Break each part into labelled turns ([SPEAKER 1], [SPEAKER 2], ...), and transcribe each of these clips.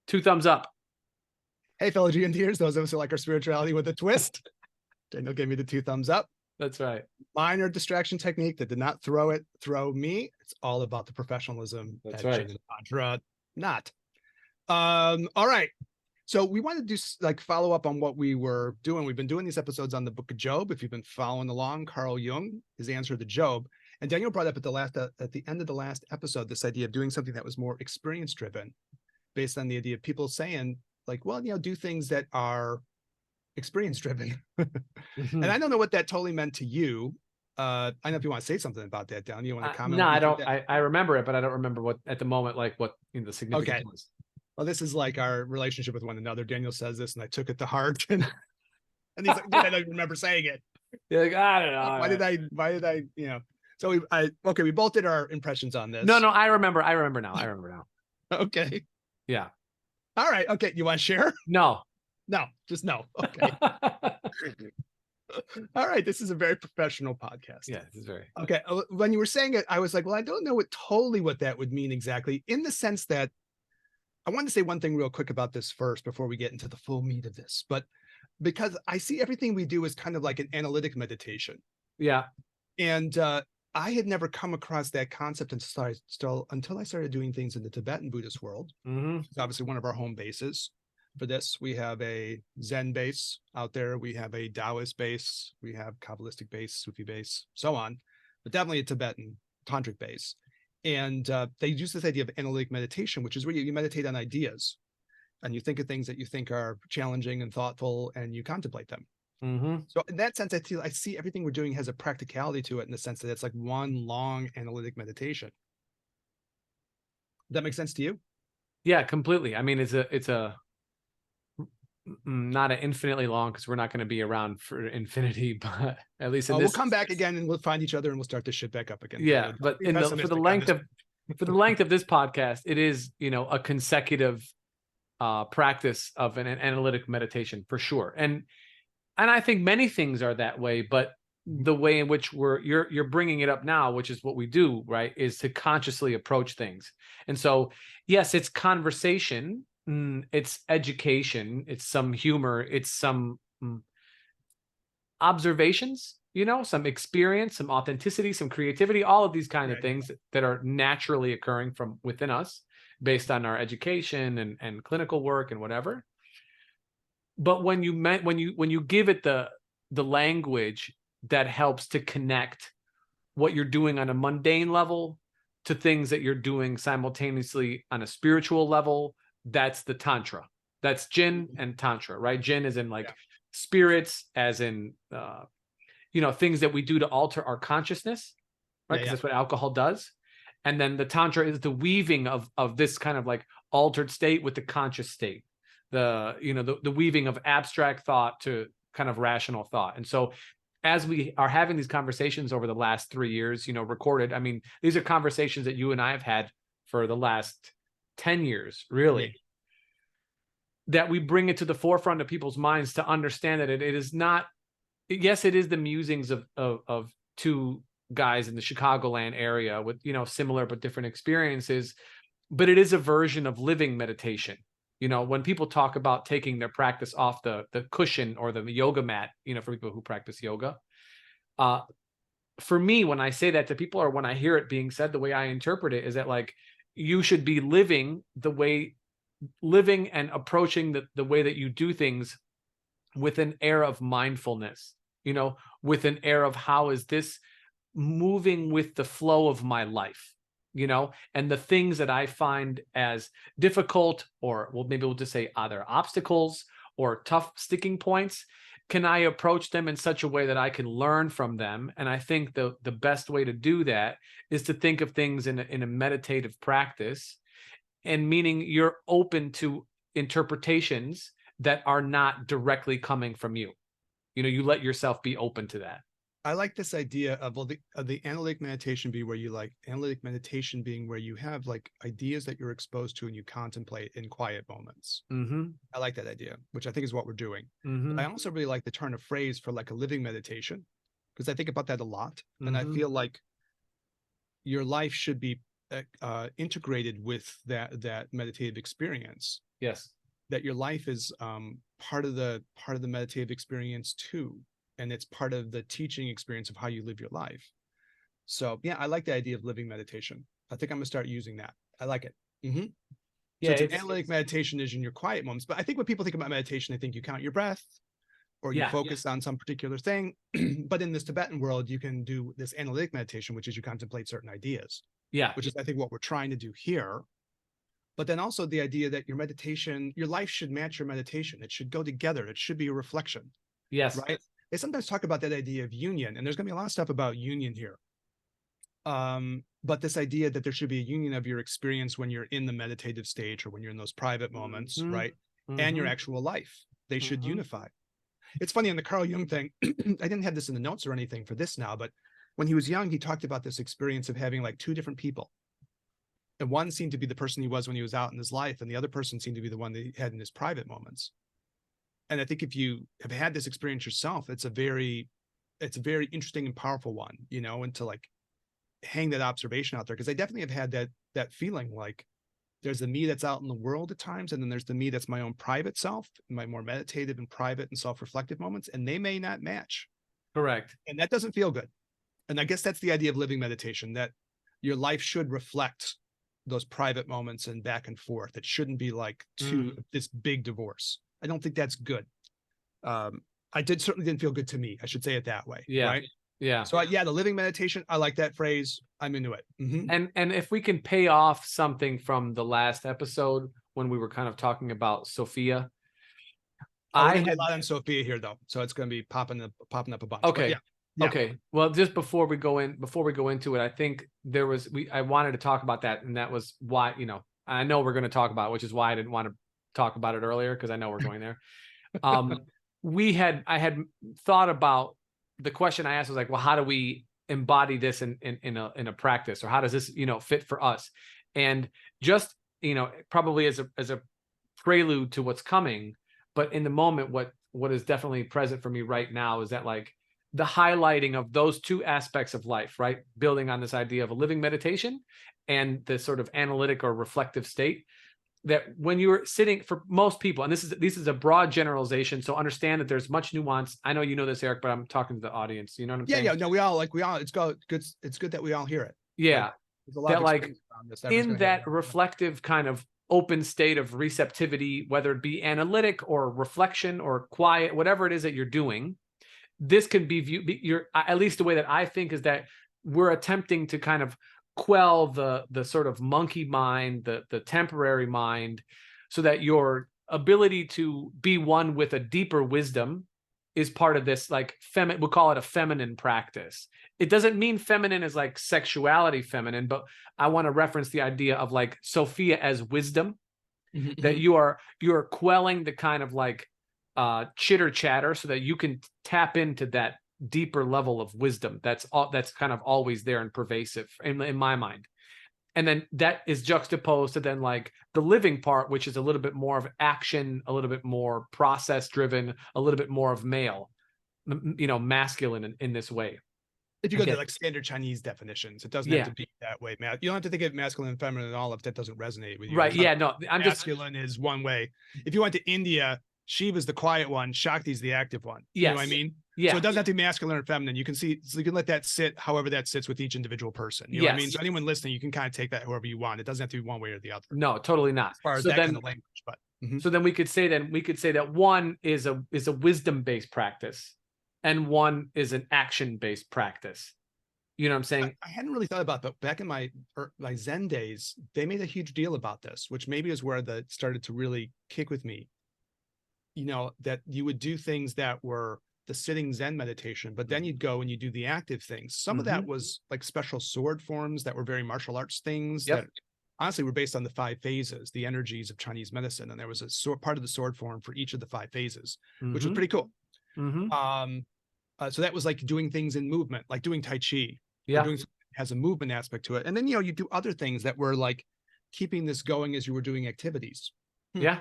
[SPEAKER 1] 2 thumbs up.
[SPEAKER 2] Hey, fellow Geontiers, those of us who like our spirituality with a twist. Daniel gave me the 2 thumbs up.
[SPEAKER 1] That's right.
[SPEAKER 2] Minor distraction technique that did not throw me. It's all about the professionalism.
[SPEAKER 1] That's right.
[SPEAKER 2] Jung and Tantra, not. All right. So we want to do like follow up on what we were doing. We've been doing these episodes on the Book of Job. If you've been following along, Carl Jung, his answer to Job, and Daniel brought up at the end of the last episode this idea of doing something that was more experience driven, based on the idea of people saying like, well, do things that are experience driven. And I don't know what that totally meant to you. I don't know if you want to say something about that, Daniel. You want to comment?
[SPEAKER 1] No, I don't. I remember it, but I don't remember what at the moment, like what the significance was.
[SPEAKER 2] Well, this is like our relationship with one another. Daniel says this, and I took it to heart, and he's like, I don't remember saying it.
[SPEAKER 1] You're like, I don't know.
[SPEAKER 2] Why did I? So we both did our impressions on this.
[SPEAKER 1] No, I remember now.
[SPEAKER 2] Okay.
[SPEAKER 1] Yeah.
[SPEAKER 2] All right. Okay. You want to share?
[SPEAKER 1] No,
[SPEAKER 2] just no. Okay. All right. This is a very professional podcast.
[SPEAKER 1] Yeah, this is very
[SPEAKER 2] okay. When you were saying it, I was like, well, I don't know what that would mean exactly, in the sense that I wanted to say one thing real quick about this first before we get into the full meat of this, but because I see everything we do as kind of like an analytic meditation.
[SPEAKER 1] Yeah.
[SPEAKER 2] And I had never come across that concept until I started doing things in the Tibetan Buddhist world. It's obviously one of our home bases. For this, we have a Zen base out there. We have a Taoist base. We have Kabbalistic base, Sufi base, so on, but definitely a Tibetan tantric base. And they use this idea of analytic meditation, which is where you meditate on ideas and you think of things that you think are challenging and thoughtful, and you contemplate them. So in that sense, I see everything we're doing has a practicality to it, in the sense that it's like one long analytic meditation. Does that make sense to you?
[SPEAKER 1] Yeah, completely. I mean, it's a not an infinitely long, because we're not going to be around for infinity, but at least
[SPEAKER 2] we'll come back again and we'll find each other and we'll start this shit back up again.
[SPEAKER 1] Yeah, but for the length of this podcast, it is a consecutive practice of an analytic meditation for sure, and I think many things are that way, but the way in which you're bringing it up now, which is what we do, right, is to consciously approach things. And so, yes, it's conversation, it's education, it's some humor, it's some observations, some experience, some authenticity, some creativity, all of these kind of things that are naturally occurring from within us based on our education and clinical work and whatever. But when you give it the language that helps to connect what you're doing on a mundane level to things that you're doing simultaneously on a spiritual level, that's the Tantra. That's Jin and Tantra, right? Jin is in spirits, as in things that we do to alter our consciousness, right? Because that's what alcohol does. And then the Tantra is the weaving of this kind of like altered state with the conscious state. The weaving of abstract thought to kind of rational thought. And so as we are having these conversations over the last 3 years, recorded, I mean, these are conversations that you and I have had for the last 10 years, really, that we bring it to the forefront of people's minds to understand that it is not, yes, it is the musings of two guys in the Chicagoland area with, similar but different experiences, but it is a version of living meditation. When people talk about taking their practice off the cushion or the yoga mat, for people who practice yoga, for me, when I say that to people, or when I hear it being said, the way I interpret it is that, like, you should be living and approaching the way that you do things with an air of mindfulness, with an air of how is this moving with the flow of my life, and the things that I find as difficult, or maybe we'll just say either obstacles or tough sticking points, can I approach them in such a way that I can learn from them? And I think the best way to do that is to think of things in a meditative practice, and meaning you're open to interpretations that are not directly coming from you. You let yourself be open to that.
[SPEAKER 2] I like this idea of the analytic meditation being where you have like ideas that you're exposed to and you contemplate in quiet moments. I like that idea, which I think is what we're doing. But I also really like the turn of phrase for like a living meditation, because I think about that a lot. And I feel like your life should be integrated with that meditative experience,
[SPEAKER 1] Yes.
[SPEAKER 2] that your life is part of the meditative experience too, and it's part of the teaching experience of how you live your life. So yeah, I like the idea of living meditation. I think I'm gonna start using that. I like it. So
[SPEAKER 1] Yeah,
[SPEAKER 2] it's an analytic meditation is in your quiet moments. But I think when people think about meditation, they think you count your breath or you focus on some particular thing. But in this Tibetan world, you can do this analytic meditation, which is you contemplate certain ideas,
[SPEAKER 1] yeah,
[SPEAKER 2] which is I think what we're trying to do here. But then also the idea that your meditation, your life should match your meditation. It should go together. It should be a reflection,
[SPEAKER 1] yes,
[SPEAKER 2] right? They sometimes talk about that idea of union, and there's going to be a lot of stuff about union here. But this idea that there should be a union of your experience when you're in the meditative stage or when you're in those private moments, right? And your actual life, they should unify. It's funny on the Carl Jung thing. I didn't have this in the notes or anything for this now, but when he was young, he talked about this experience of having like two different people. And one seemed to be the person he was when he was out in his life, and the other person seemed to be the one that he had in his private moments. And I think if you have had this experience yourself, it's a very interesting and powerful one, you know, and to like hang that observation out there, because I definitely have had that feeling like there's the me that's out in the world at times, and then there's the me that's my own private self, my more meditative and private and self-reflective moments, and they may not match.
[SPEAKER 1] correct.
[SPEAKER 2] And that doesn't feel good. And I guess that's the idea of living meditation, that your life should reflect those private moments and back and forth. It shouldn't be like this big divorce. I don't think that's good. Certainly didn't feel good to me. I should say it that way.
[SPEAKER 1] Yeah.
[SPEAKER 2] Right.
[SPEAKER 1] Yeah.
[SPEAKER 2] So yeah, the living meditation, I like that phrase. I'm into it.
[SPEAKER 1] And if we can pay off something from the last episode when we were kind of talking about Sophia,
[SPEAKER 2] I had a lot on Sophia here though, so it's going to be popping up a bunch.
[SPEAKER 1] Okay. Okay. Well, just before we go into it, I think I wanted to talk about that, and that was why, you know, I know we're going to talk about it, which is why I didn't want to talk about it earlier, because I know we're going there. I had thought about the question I asked was like, well, how do we embody this in a practice, or how does this, you know, fit for us? And just, you know, probably as a prelude to what's coming, but in the moment, what is definitely present for me right now is that like the highlighting of those two aspects of life, right? Building on this idea of a living meditation and the sort of analytic or reflective state, that when you're sitting, for most people, and this is a broad generalization, so understand that there's much nuance. I know you know this, Eric, but I'm talking to the audience. You know what I'm saying?
[SPEAKER 2] Yeah. No, it's good that we all hear it.
[SPEAKER 1] Yeah.
[SPEAKER 2] That
[SPEAKER 1] like in that reflective kind of open state of receptivity, whether it be analytic or reflection or quiet, whatever it is that you're doing, this can be viewed, at least the way that I think is that we're attempting to kind of quell the sort of monkey mind, the temporary mind, so that your ability to be one with a deeper wisdom is part of this, like we'll call it a feminine practice. It doesn't mean feminine is like sexuality feminine, but I want to reference the idea of like Sophia as wisdom, that you're quelling the kind of like chitter chatter so that you can tap into that deeper level of wisdom that's kind of always there and pervasive in my mind. And then that is juxtaposed to then like the living part, which is a little bit more of action, a little bit more process driven, a little bit more of male, you know, masculine in this way.
[SPEAKER 2] If you go to like standard Chinese definitions, it doesn't have to be that way. You don't have to think of masculine and feminine at all if that doesn't resonate with you.
[SPEAKER 1] Right. Yeah. No,
[SPEAKER 2] masculine is one way. If you went to India, Shiva's the quiet one, Shakti's the active one.
[SPEAKER 1] Yes.
[SPEAKER 2] You know what I mean?
[SPEAKER 1] Yeah.
[SPEAKER 2] So it doesn't have to be masculine or feminine. You can let that sit however that sits with each individual person. You know what I mean? So anyone listening, you can kind of take that however you want. It doesn't have to be one way or the other.
[SPEAKER 1] No, totally not.
[SPEAKER 2] As far as that kind of language, but
[SPEAKER 1] so then we could say that one is a wisdom-based practice and one is an action-based practice. You know what I'm saying?
[SPEAKER 2] I hadn't really thought about that. Back in my Zen days, they made a huge deal about this, which maybe is where that started to really kick with me. You know, that you would do things that were the sitting Zen meditation, but then you'd go and you do the active things. Some of that was like special sword forms that were very martial arts things that honestly were based on the 5 phases, the energies of Chinese medicine. And there was a part of the sword form for each of the 5 phases, which was pretty cool. So that was like doing things in movement, like doing Tai Chi. Yeah. Doing something that has a movement aspect to it. And then, you know, you do other things that were like keeping this going as you were doing activities. Yeah.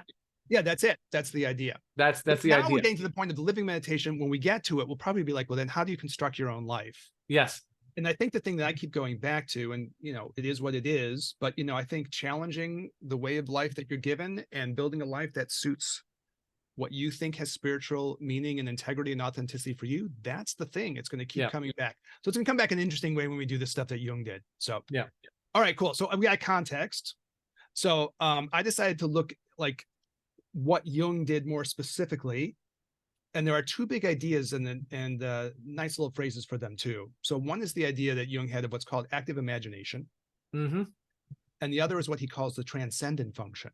[SPEAKER 2] Yeah, that's it. That's the idea.
[SPEAKER 1] That's the idea.
[SPEAKER 2] Now we're getting to the point of the living meditation. When we get to it, we'll probably be like, well, then how do you construct your own life?
[SPEAKER 1] Yes.
[SPEAKER 2] And I think the thing that I keep going back to, and it is what it is, but I think challenging the way of life that you're given and building a life that suits what you think has spiritual meaning and integrity and authenticity for you, that's the thing. It's going to keep coming back. So it's going to come back in an interesting way when we do the stuff that Jung did. So
[SPEAKER 1] Yeah.
[SPEAKER 2] All right, cool. So we got context. So I decided to look like what Jung did more specifically. And there are two big ideas and nice little phrases for them too. So one is the idea that Jung had of what's called active imagination.
[SPEAKER 1] Mm-hmm.
[SPEAKER 2] And the other is what he calls the transcendent function.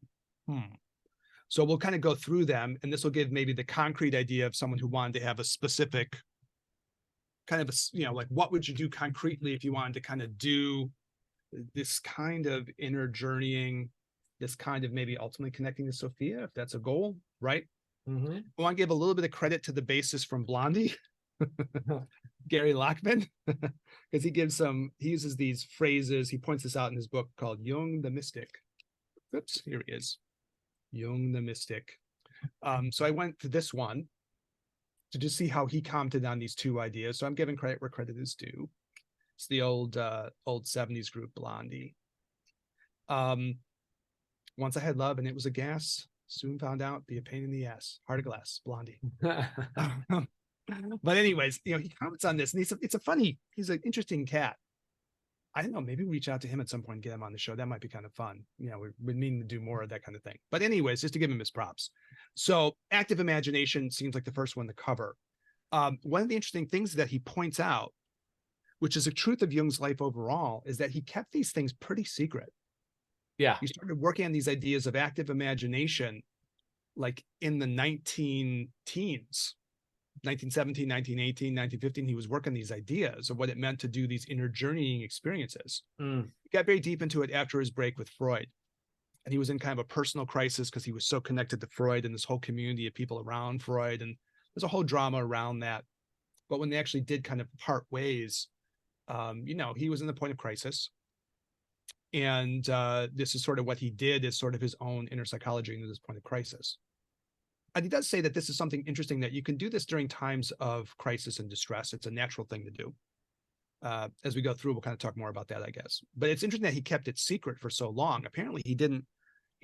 [SPEAKER 2] So we'll kind of go through them, and this will give maybe the concrete idea of someone who wanted to have a specific kind of like what would you do concretely if you wanted to kind of do this kind of inner journeying, this kind of maybe ultimately connecting to Sophia, if that's a goal, right?
[SPEAKER 1] Mm-hmm.
[SPEAKER 2] I want to give a little bit of credit to the bassist from Blondie, Gary Lockman, because he uses these phrases. He points this out in his book called Jung the Mystic. Oops, here he is. Jung the Mystic. So I went to this one to just see how he commented on these two ideas. So I'm giving credit where credit is due. It's the old 70s group Blondie. Once I had love and it was a gas, soon found out be a pain in the ass. Heart of glass, Blondie. But anyways, he comments on this, and he's an interesting cat. I don't know, maybe reach out to him at some point and get him on the show. That might be kind of fun. We mean to do more of that kind of thing. But anyways, just to give him his props. So active imagination seems like the first one to cover. One of the interesting things that he points out, which is a truth of Jung's life overall, is that he kept these things pretty secret.
[SPEAKER 1] Yeah.
[SPEAKER 2] He started working on these ideas of active imagination like in the 19-teens. 1917, 1918, 1915, he was working these ideas of what it meant to do these inner journeying experiences. He got very deep into it after his break with Freud. And he was in kind of a personal crisis because he was so connected to Freud and this whole community of people around Freud. And there's a whole drama around that. But when they actually did kind of part ways, he was in the point of crisis. And this is sort of what he did as sort of his own inner psychology into this point of crisis. And he does say that this is something interesting, that you can do this during times of crisis and distress. It's a natural thing to do. As we go through, we'll kind of talk more about that, I guess. But it's interesting that he kept it secret for so long. Apparently he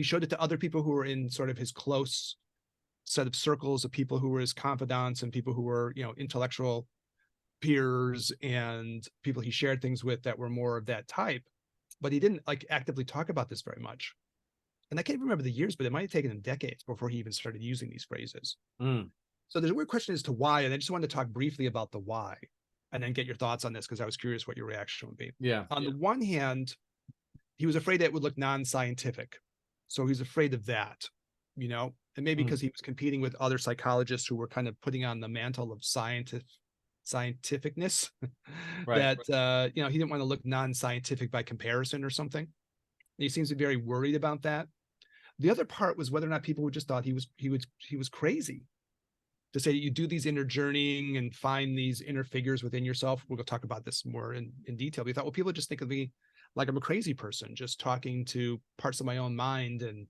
[SPEAKER 2] showed it to other people who were in sort of his close set of circles of people who were his confidants and people who were, intellectual peers and people he shared things with that were more of that type. But he didn't actively talk about this very much. And I can't remember the years, but it might have taken him decades before he even started using these phrases. So there's a weird question as to why, and I just wanted to talk briefly about the why, and then get your thoughts on this because I was curious what your reaction would be.
[SPEAKER 1] Yeah.
[SPEAKER 2] On the one hand, he was afraid that it would look non-scientific. So he's afraid of that, and maybe because he was competing with other psychologists who were kind of putting on the mantle of scientificness, that, he didn't want to look non-scientific by comparison or something. And he seems to be very worried about that. The other part was whether or not people would just thought he was crazy to say that you do these inner journeying and find these inner figures within yourself. We'll go talk about this more in detail. We thought, well, people just think of me like I'm a crazy person, just talking to parts of my own mind and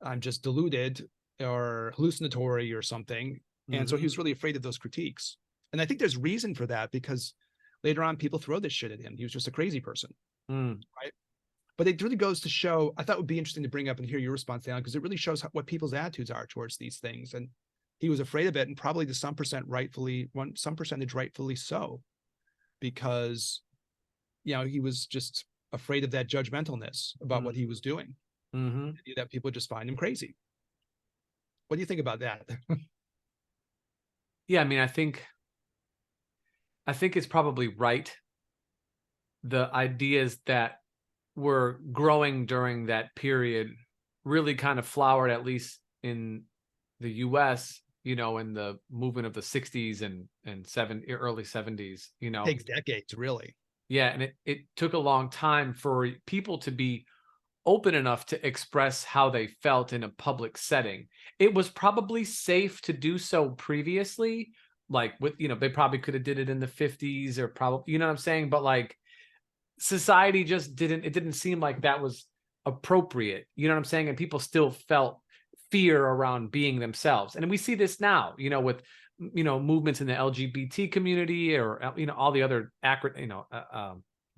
[SPEAKER 2] I'm just deluded or hallucinatory or something. And so he was really afraid of those critiques. And I think there's reason for that because later on people throw this shit at him. He was just a crazy person, right? But it really goes to show, I thought it would be interesting to bring up and hear your response, Alan, because it really shows what people's attitudes are towards these things. And he was afraid of it, and probably to some percentage rightfully so, because, he was just afraid of that judgmentalness about what he was doing, that people just find him crazy. What do you think about that?
[SPEAKER 1] Yeah, I mean, I think it's probably right. The ideas that were growing during that period really kind of flowered, at least in the US, in the movement of the 60s and early 70s,
[SPEAKER 2] It takes decades, really.
[SPEAKER 1] Yeah. And it took a long time for people to be open enough to express how they felt in a public setting. It was probably safe to do so previously, like with, they probably could have did it in the 50s or probably, you know what I'm saying? But society just didn't seem like that was appropriate. You know what I'm saying? And people still felt fear around being themselves. And we see this now, with movements in the LGBT community, or all the other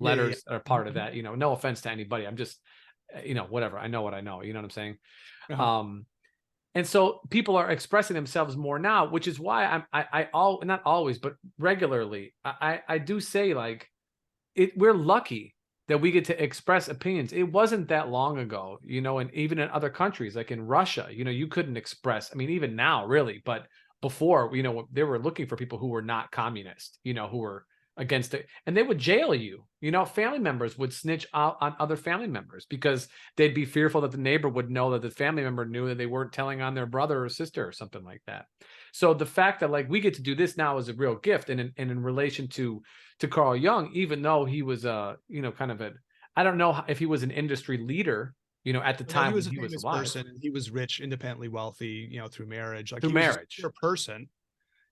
[SPEAKER 1] letters are part of that. No offense to anybody. I'm just whatever. I know what I know. You know what I'm saying? And so people are expressing themselves more now, which is why not always, but regularly, I do say, like, we're lucky that we get to express opinions. It wasn't that long ago, and even in other countries, like in Russia, you couldn't express, I mean, even now, really, but before, they were looking for people who were not communist, who were against it, and they would jail you. Family members would snitch out on other family members because they'd be fearful that the neighbor would know that the family member knew that they weren't telling on their brother or sister or something like that. So the fact that, like, we get to do this now is a real gift. And in relation to Carl Jung, even though he was kind of I don't know if he was an industry leader, at the time
[SPEAKER 2] he was a
[SPEAKER 1] he was
[SPEAKER 2] famous
[SPEAKER 1] alive.
[SPEAKER 2] person, and he was rich, independently wealthy, through marriage. Like,
[SPEAKER 1] Through
[SPEAKER 2] he was
[SPEAKER 1] marriage.
[SPEAKER 2] a person.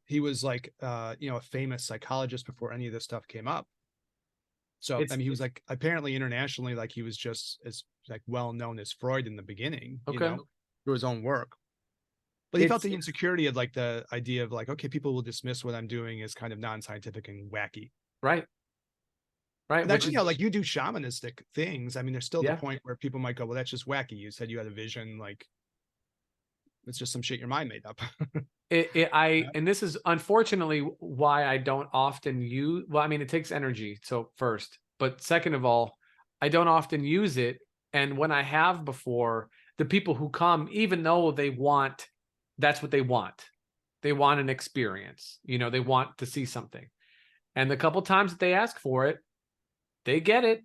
[SPEAKER 2] He was like, a famous psychologist before any of this stuff came up. So, I mean, he was like, apparently internationally, like, he was just as like well known as Freud in the beginning,
[SPEAKER 1] Okay.
[SPEAKER 2] through his own work. But he felt the insecurity of, like, the idea of, like, okay, people will dismiss what I'm doing as kind of non-scientific and wacky.
[SPEAKER 1] Right.
[SPEAKER 2] And actually, like, you do shamanistic things. I mean, there's still the point where people might go, well, that's just wacky. You said you had a vision, like, it's just some shit your mind made up.
[SPEAKER 1] And this is unfortunately why I don't often use, well, I mean, it takes energy. So first, but second of all, I don't often use it. And when I have before, the people who come, even though that's what they want an experience, they want to see something. And the couple times that they ask for it, they get it.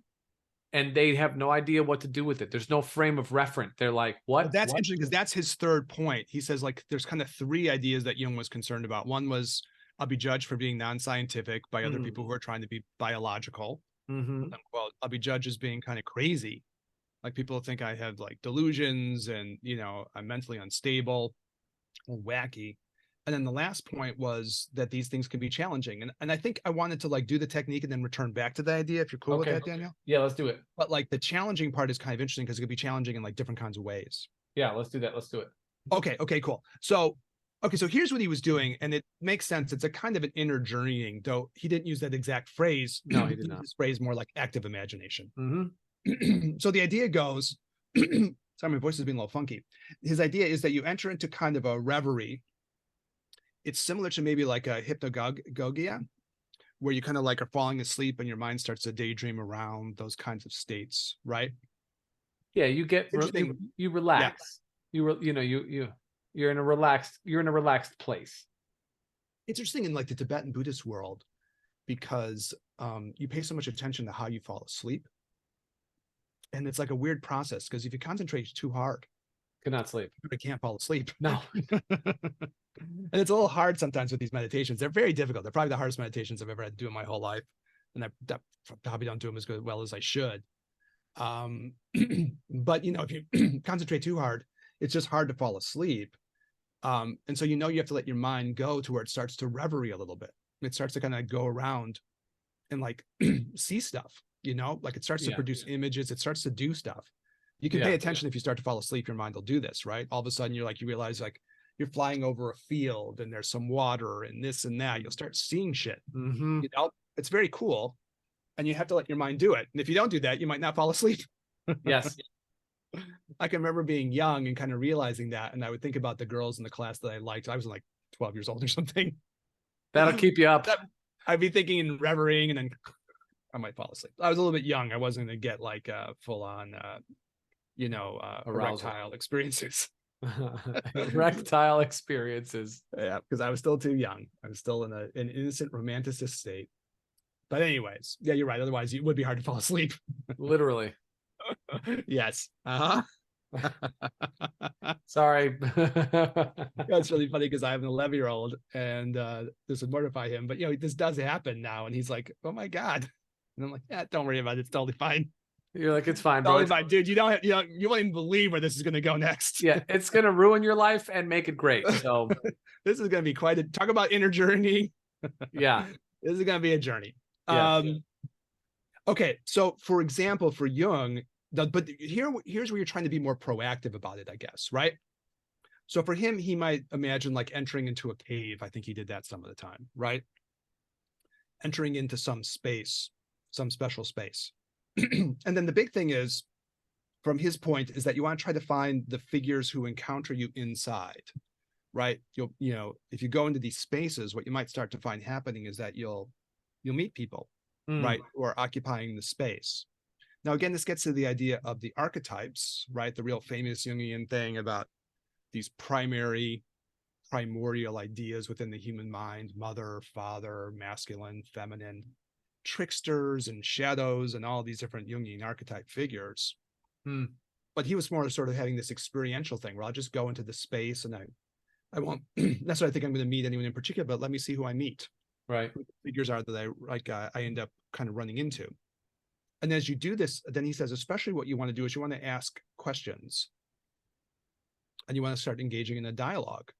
[SPEAKER 1] And they have no idea what to do with it. There's no frame of reference. They're like, what?
[SPEAKER 2] Well, that's interesting, because that's his third point. He says, like, there's kind of three ideas that Jung was concerned about. One was, I'll be judged for being non-scientific by other people who are trying to be biological. Well, I'll be judged as being kind of crazy. Like, people think I have, like, delusions, and, I'm mentally unstable or wacky. And then the last point was that these things can be challenging. And I think I wanted to, like, do the technique and then return back to the idea, if you're cool with that, Daniel.
[SPEAKER 1] Yeah, let's do it.
[SPEAKER 2] But, like, the challenging part is kind of interesting because it could be challenging in, like, different kinds of ways.
[SPEAKER 1] Yeah, let's do that. Let's do it.
[SPEAKER 2] Okay, cool. So here's what he was doing, and it makes sense. It's a kind of an inner journeying, though he didn't use that exact phrase.
[SPEAKER 1] No, he did not.
[SPEAKER 2] This phrase more like active imagination. So the idea goes, sorry, my voice has been a little funky. His idea is that you enter into kind of a reverie. It's similar to maybe like a hypnagogia, where you kind of like are falling asleep and your mind starts to daydream around those kinds of states, right?
[SPEAKER 1] Yeah, you relax. Yeah. You're in a relaxed place.
[SPEAKER 2] It's interesting in, like, the Tibetan Buddhist world, because you pay so much attention to how you fall asleep. And it's like a weird process, because if you concentrate too hard,
[SPEAKER 1] cannot sleep.
[SPEAKER 2] You can't fall asleep.
[SPEAKER 1] No.
[SPEAKER 2] And it's a little hard sometimes with these meditations. They're very difficult. They're probably the hardest meditations I've ever had to do in my whole life. And I probably don't do them as well as I should. But, if you concentrate too hard, it's just hard to fall asleep. And so, you have to let your mind go to where it starts to reverie a little bit. It starts to kind of go around and, like, see stuff, like, it starts to produce images. It starts to do stuff. You can pay attention. If you start to fall asleep, your mind will do this, right? All of a sudden, you realize, like, you're flying over a field and there's some water and this and that. You'll start seeing shit. It's very cool. And you have to let your mind do it. And if you don't do that, you might not fall asleep.
[SPEAKER 1] Yes.
[SPEAKER 2] I can remember being young and kind of realizing that. And I would think about the girls in the class that I liked. I was like 12 years old or something.
[SPEAKER 1] That'll keep you up.
[SPEAKER 2] I'd be thinking and revering, and then I might fall asleep. I was a little bit young. I wasn't going to get, like, full on, erectile experiences.
[SPEAKER 1] Erectile experiences.
[SPEAKER 2] Yeah, because I was still too young. I was still in an innocent romanticist state. But anyways, yeah, you're right. Otherwise, it would be hard to fall asleep.
[SPEAKER 1] Literally.
[SPEAKER 2] Yes.
[SPEAKER 1] Sorry.
[SPEAKER 2] It's really funny because I have an 11-year-old, and this would mortify him. But, this does happen now. And he's like, oh, my God. And I'm like, yeah, don't worry about it. It's totally fine.
[SPEAKER 1] You're like, it's fine,
[SPEAKER 2] bro.
[SPEAKER 1] bro.
[SPEAKER 2] It's fine, dude. You won't even believe where this is going to go next.
[SPEAKER 1] Yeah, it's going to ruin your life and make it great. So
[SPEAKER 2] this is going to be talk about inner journey.
[SPEAKER 1] Yeah.
[SPEAKER 2] This is going to be a journey.
[SPEAKER 1] Yes.
[SPEAKER 2] Okay. So, for example, for Jung, but here's where you're trying to be more proactive about it, I guess, right? So for him, he might imagine like entering into a cave. I think he did that some of the time, right? Entering into some space, some special space. And then the big thing is, from his point, is that you want to try to find the figures who encounter you inside, right? If you go into these spaces, what you might start to find happening is that you'll meet people, right, who are occupying the space. Now, again, this gets to the idea of the archetypes, right? The real famous Jungian thing about these primordial ideas within the human mind: mother, father, masculine, feminine, tricksters and shadows, and all these different Jungian archetype figures. But he was more sort of having this experiential thing where I'll just go into the space and I won't necessarily think I'm going to meet anyone in particular, but let me see who I meet.
[SPEAKER 1] Right.
[SPEAKER 2] Who the figures are that I end up kind of running into. And as you do this, then he says, especially what you want to do is you want to ask questions. And you want to start engaging in a dialogue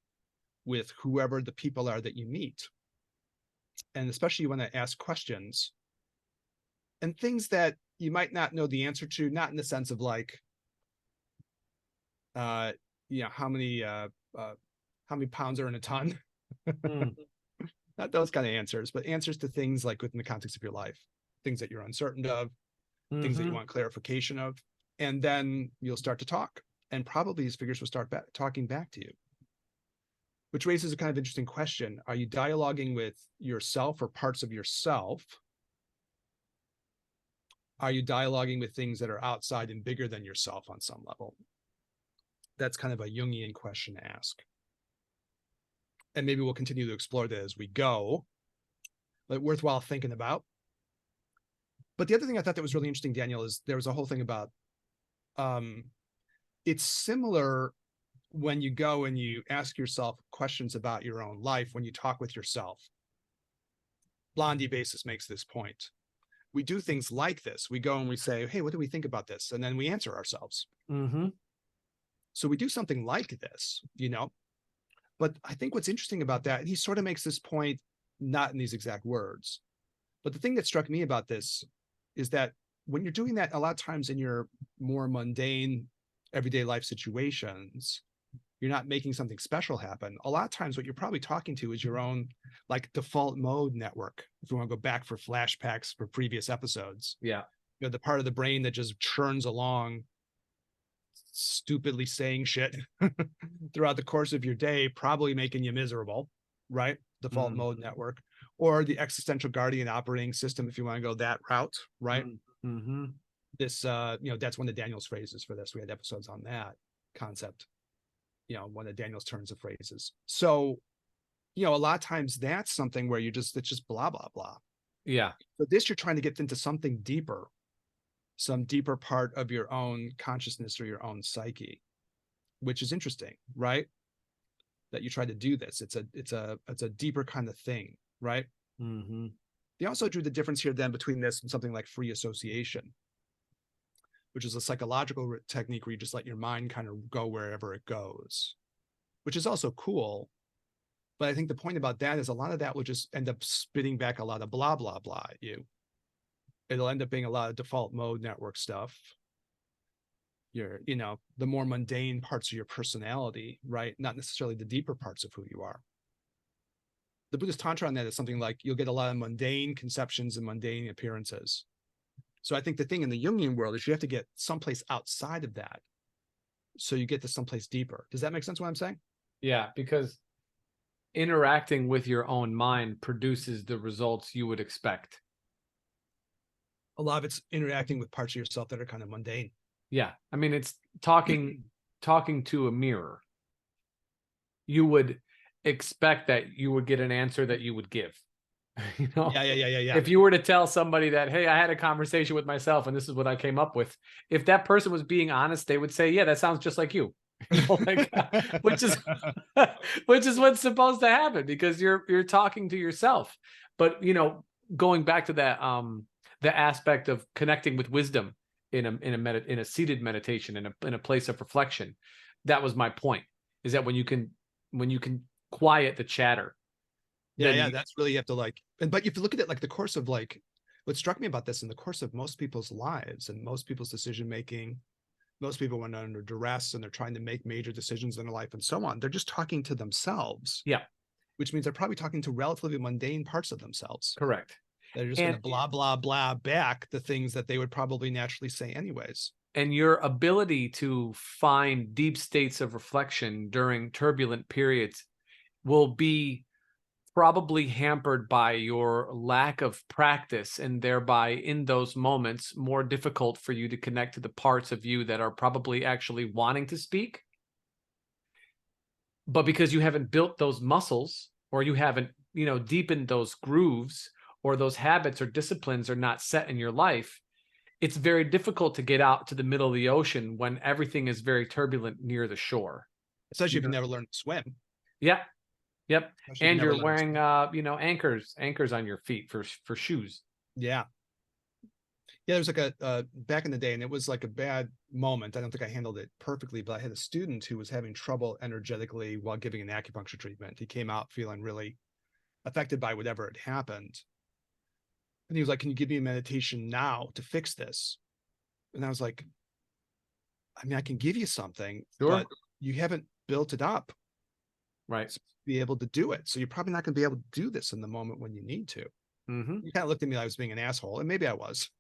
[SPEAKER 2] with whoever the people are that you meet. And especially you want to ask questions and things that you might not know the answer to, not in the sense of like, how many pounds are in a ton? Not those kind of answers, but answers to things like within the context of your life, things that you're uncertain of, things that you want clarification of. And then you'll start to talk, and probably these figures will start talking back to you, which raises a kind of interesting question. Are you dialoguing with yourself or parts of yourself? Are you dialoguing with things that are outside and bigger than yourself on some level? That's kind of a Jungian question to ask. And maybe we'll continue to explore that as we go, but worthwhile thinking about. But the other thing I thought that was really interesting, Daniel, is there was a whole thing about, it's similar when you go and you ask yourself questions about your own life, when you talk with yourself. Blondie Basis makes this point. We do things like this. We go and we say, hey, what do we think about this? And then we answer ourselves. So we do something like this, But I think what's interesting about that, and he sort of makes this point, not in these exact words, but the thing that struck me about this is that when you're doing that, a lot of times in your more mundane, everyday life situations, you're not making something special happen. A lot of times what you're probably talking to is your own like default mode network. If you want to go back for flashbacks for previous episodes.
[SPEAKER 1] Yeah.
[SPEAKER 2] The part of the brain that just churns along, stupidly saying shit throughout the course of your day, probably making you miserable, right? Default mode network, or the existential guardian operating system, if you want to go that route, right? This, that's one of Daniel's phrases for this. We had episodes on that concept, one of Daniel's turns of phrases. So, a lot of times that's something where it's just blah, blah, blah.
[SPEAKER 1] Yeah.
[SPEAKER 2] So this, you're trying to get into something deeper, some deeper part of your own consciousness or your own psyche, which is interesting, right? That you try to do this. It's a deeper kind of thing, right? They also drew the difference here then between this and something like free association, which is a psychological technique where you just let your mind kind of go wherever it goes, which is also cool. But I think the point about that is a lot of that will just end up spitting back a lot of blah, blah, blah at you. It'll end up being a lot of default mode network stuff. The more mundane parts of your personality, right? Not necessarily the deeper parts of who you are. The Buddhist Tantra on that is something like you'll get a lot of mundane conceptions and mundane appearances. So I think the thing in the Jungian world is you have to get someplace outside of that. So you get to someplace deeper. Does that make sense what I'm saying?
[SPEAKER 1] Yeah, because interacting with your own mind produces the results you would expect.
[SPEAKER 2] A lot of it's interacting with parts of yourself that are kind of mundane.
[SPEAKER 1] Yeah. I mean, it's talking to a mirror. You would expect that you would get an answer that you would give.
[SPEAKER 2] Yeah.
[SPEAKER 1] If you were to tell somebody that, hey, I had a conversation with myself and this is what I came up with, if that person was being honest, they would say, yeah, that sounds just like you. Which is what's supposed to happen, because you're talking to yourself. But going back to that the aspect of connecting with wisdom in a seated meditation, in a place of reflection, that was my point, is that when you can quiet the chatter.
[SPEAKER 2] That's really, you have to but if you look at it like the course of what struck me about this in the course of most people's lives and most people's decision making, most people, when under duress and they're trying to make major decisions in their life and so on, they're just talking to themselves.
[SPEAKER 1] Yeah.
[SPEAKER 2] Which means they're probably talking to relatively mundane parts of themselves.
[SPEAKER 1] Correct.
[SPEAKER 2] They're just going to blah, blah, blah back the things that they would probably naturally say anyways.
[SPEAKER 1] And your ability to find deep states of reflection during turbulent periods will be probably hampered by your lack of practice, and thereby in those moments more difficult for you to connect to the parts of you that are probably actually wanting to speak. But because you haven't built those muscles, or you haven't, deepened those grooves, or those habits or disciplines are not set in your life, it's very difficult to get out to the middle of the ocean when everything is very turbulent near the shore.
[SPEAKER 2] Especially if you never learned to swim.
[SPEAKER 1] Yeah. Yep. And you're wearing, anchors on your feet for shoes.
[SPEAKER 2] Yeah. Yeah. There was like a back in the day, and it was like a bad moment. I don't think I handled it perfectly, but I had a student who was having trouble energetically while giving an acupuncture treatment. He came out feeling really affected by whatever had happened. And he was like, "Can you give me a meditation now to fix this?" And I was like, "I mean, I can give you something,
[SPEAKER 1] Sure.
[SPEAKER 2] but you haven't built it up.
[SPEAKER 1] Right.
[SPEAKER 2] To be able to do it. So you're probably not going to be able to do this in the moment when you need to."
[SPEAKER 1] Mm-hmm.
[SPEAKER 2] You kind of looked at me like I was being an asshole, and maybe I was.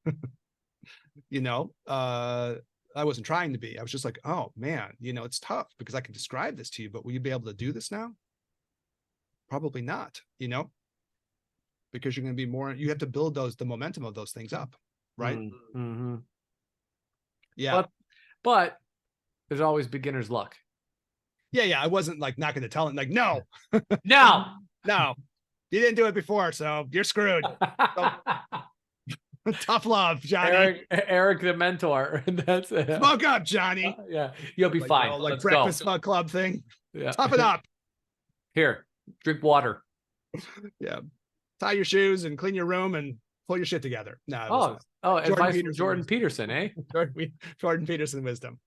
[SPEAKER 2] I wasn't trying to be. I was just like, oh man, it's tough because I can describe this to you, but will you be able to do this now? Probably not, because you're going to be more, you have to build the momentum of those things up. Right.
[SPEAKER 1] Mm-hmm.
[SPEAKER 2] Yeah.
[SPEAKER 1] But there's always beginner's luck.
[SPEAKER 2] Yeah. I wasn't like not going to tell him like, no,
[SPEAKER 1] no,
[SPEAKER 2] you didn't do it before, so you're screwed. So, tough love, Johnny.
[SPEAKER 1] Eric the mentor. That's it.
[SPEAKER 2] Smoke up, Johnny.
[SPEAKER 1] Yeah, you'll be fine.
[SPEAKER 2] Like
[SPEAKER 1] Let's
[SPEAKER 2] breakfast
[SPEAKER 1] go.
[SPEAKER 2] club thing.
[SPEAKER 1] Yeah.
[SPEAKER 2] Tough it up.
[SPEAKER 1] Here, drink water.
[SPEAKER 2] Yeah. Tie your shoes and clean your room and pull your shit together.
[SPEAKER 1] Advice from Jordan Peterson, eh?
[SPEAKER 2] Jordan Peterson wisdom.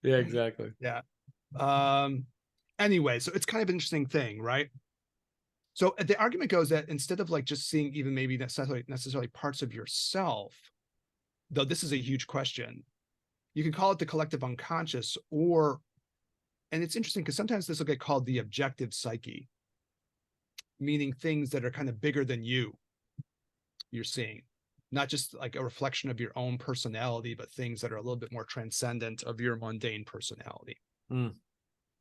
[SPEAKER 1] Yeah, exactly.
[SPEAKER 2] Yeah. Anyway, so it's kind of an interesting thing, right? So the argument goes that instead of like just seeing even maybe necessarily parts of yourself, though this is a huge question, you can call it the collective unconscious, and it's interesting because sometimes this will get called the objective psyche, meaning things that are kind of bigger than you're seeing, not just like a reflection of your own personality, but things that are a little bit more transcendent of your mundane personality.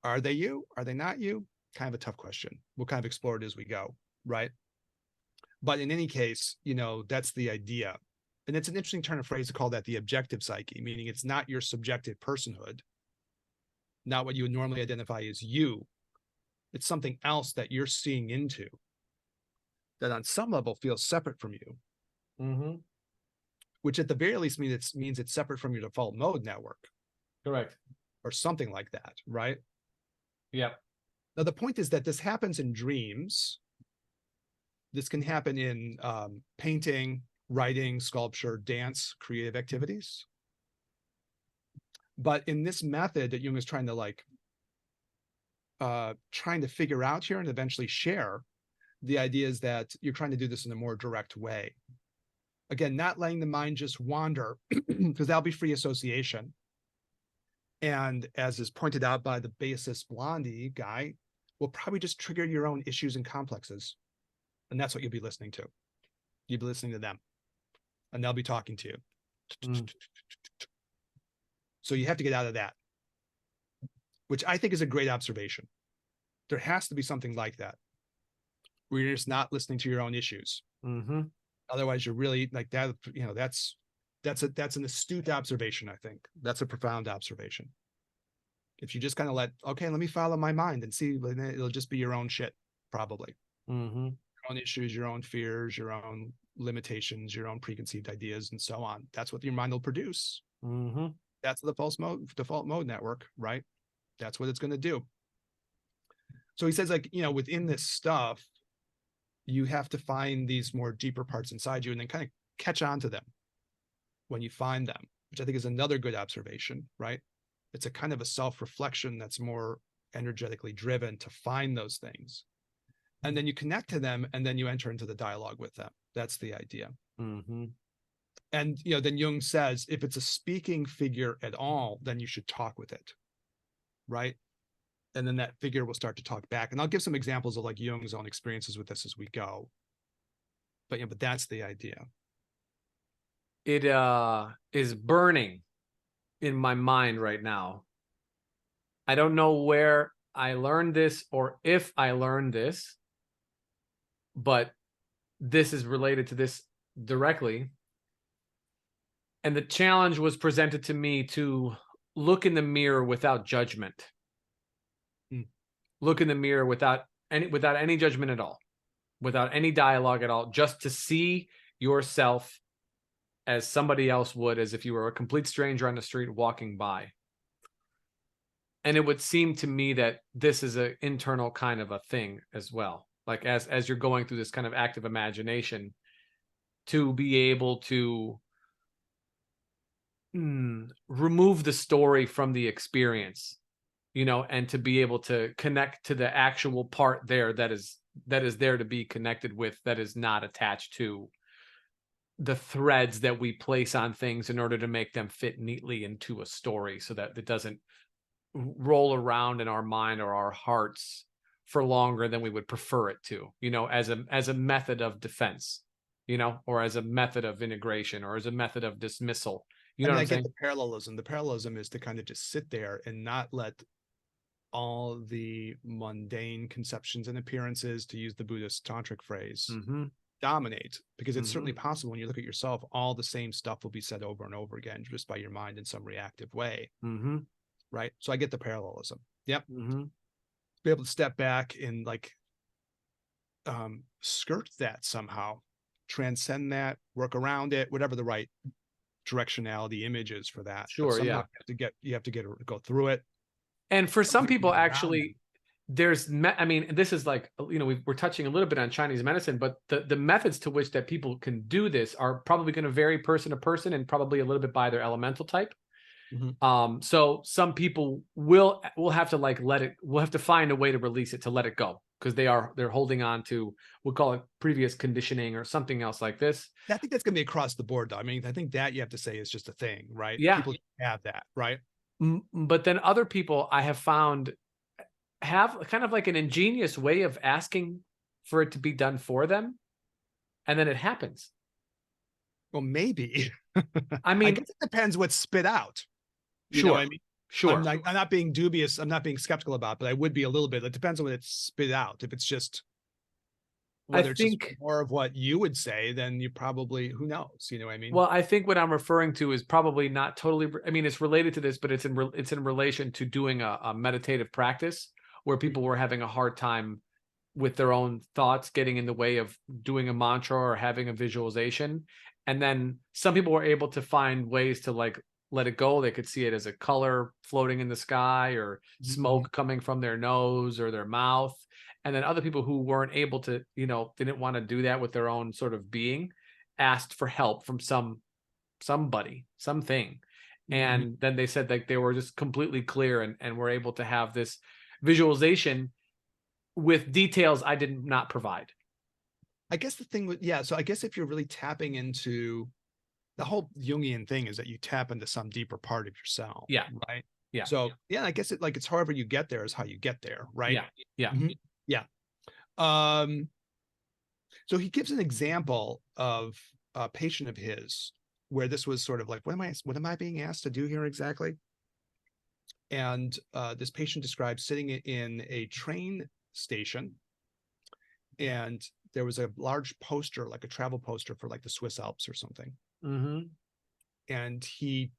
[SPEAKER 2] Are they you? Are they not you? Kind of a tough question. We'll kind of explore it as we go, right? But in any case, that's the idea. And it's an interesting turn of phrase to call that the objective psyche, meaning it's not your subjective personhood, not what you would normally identify as you. It's something else that you're seeing into that on some level feels separate from you.
[SPEAKER 1] Mm-hmm.
[SPEAKER 2] Which at the very least means it's separate from your default mode network.
[SPEAKER 1] Correct.
[SPEAKER 2] Or something like that, right?
[SPEAKER 1] Yep.
[SPEAKER 2] Now, the point is that this happens in dreams. This can happen in painting, writing, sculpture, dance, creative activities. But in this method that Jung is trying to figure out here and eventually share, the idea is that you're trying to do this in a more direct way. Again, not letting the mind just wander, because that'll be free association. And as is pointed out by the bassist Blondie guy, will probably just trigger your own issues and complexes. And that's what you'll be listening to. You'll be listening to them. And they'll be talking to you. So you have to get out of that, which I think is a great observation. There has to be something like that, where you're just not listening to your own issues.
[SPEAKER 1] Mm-hmm.
[SPEAKER 2] Otherwise, you're really like that. That's an astute observation. I think that's a profound observation. If you just kind of let me follow my mind and see, it'll just be your own shit, probably.
[SPEAKER 1] Mm-hmm.
[SPEAKER 2] Your own issues, your own fears, your own limitations, your own preconceived ideas, and so on. That's what your mind will produce.
[SPEAKER 1] Mm-hmm.
[SPEAKER 2] That's the default mode network, right? That's what it's going to do. So he says, within this stuff, you have to find these more deeper parts inside you and then kind of catch on to them when you find them, which I think is another good observation, right? It's a kind of a self-reflection that's more energetically driven to find those things. And then you connect to them and then you enter into the dialogue with them. That's the idea.
[SPEAKER 1] Mm-hmm.
[SPEAKER 2] And then Jung says, if it's a speaking figure at all, then you should talk with it, right? And then that figure will start to talk back. And I'll give some examples of like Jung's own experiences with this as we go. But that's the idea.
[SPEAKER 1] It is burning in my mind right now. I don't know where I learned this or if I learned this, but this is related to this directly. And the challenge was presented to me to look in the mirror without judgment. Look in the mirror without any judgment at all, without any dialogue at all, just to see yourself as somebody else would, as if you were a complete stranger on the street walking by. And it would seem to me that this is an internal kind of a thing as well. Like as you're going through this kind of active imagination, to be able to remove the story from the experience, and to be able to connect to the actual part there that is there to be connected with, that is not attached to the threads that we place on things in order to make them fit neatly into a story, so that it doesn't roll around in our mind or our hearts for longer than we would prefer it to, as a method of defense, or as a method of integration, or as a method of dismissal. You know what I'm saying?
[SPEAKER 2] The parallelism. The parallelism is to kind of just sit there and not let all the mundane conceptions and appearances, to use the Buddhist tantric phrase, dominate, because it's certainly possible when you look at yourself, all the same stuff will be said over and over again just by your mind in some reactive way. Right. So I get the parallelism. Yep. Be able to step back and like skirt that somehow, transcend that, work around it, whatever the right directionality image is for that.
[SPEAKER 1] Sure. Yeah.
[SPEAKER 2] You have to go through it.
[SPEAKER 1] And for some people, actually, this is like, we're touching a little bit on Chinese medicine, but the methods to which that people can do this are probably going to vary person to person, and probably a little bit by their elemental type. So some people will have to we'll have to find a way to release it, to let it go, because they're holding on to, we'll call it previous conditioning or something else like this.
[SPEAKER 2] I think that's going to be across the board, though. I mean, I think that you have to say is just a thing, right?
[SPEAKER 1] Yeah.
[SPEAKER 2] People have that, right?
[SPEAKER 1] But then other people I have found have kind of like an ingenious way of asking for it to be done for them, and then it happens.
[SPEAKER 2] Well, maybe.
[SPEAKER 1] I mean,
[SPEAKER 2] I guess it depends what's spit out. You
[SPEAKER 1] sure.
[SPEAKER 2] know what I mean?
[SPEAKER 1] Sure.
[SPEAKER 2] I'm not being dubious. I'm not being skeptical about it, but I would be a little bit. It depends on what it's spit out. If it's just, whether it's just more of what you would say, then you probably, who knows? You know what I mean?
[SPEAKER 1] Well, I think what I'm referring to is probably not totally, I mean, it's related to this, but it's in relation to doing a meditative practice where people were having a hard time with their own thoughts getting in the way of doing a mantra or having a visualization. And then some people were able to find ways to like let it go. They could see it as a color floating in the sky, or smoke coming from their nose or their mouth. And then other people who weren't able to, didn't want to do that with their own sort of being, asked for help from somebody, something. And then they said like they were just completely clear and were able to have this visualization with details I did not provide.
[SPEAKER 2] I guess the thing with, so I guess if you're really tapping into the whole Jungian thing, is that you tap into some deeper part of yourself.
[SPEAKER 1] Yeah.
[SPEAKER 2] Right.
[SPEAKER 1] Yeah.
[SPEAKER 2] So I guess it's however you get there is how you get there. Right.
[SPEAKER 1] Yeah. Yeah.
[SPEAKER 2] Yeah. So he gives an example of a patient of his where this was sort of like, what am I being asked to do here exactly? And this patient describes sitting in a train station, and there was a large poster, like a travel poster for like the Swiss Alps or something. And he,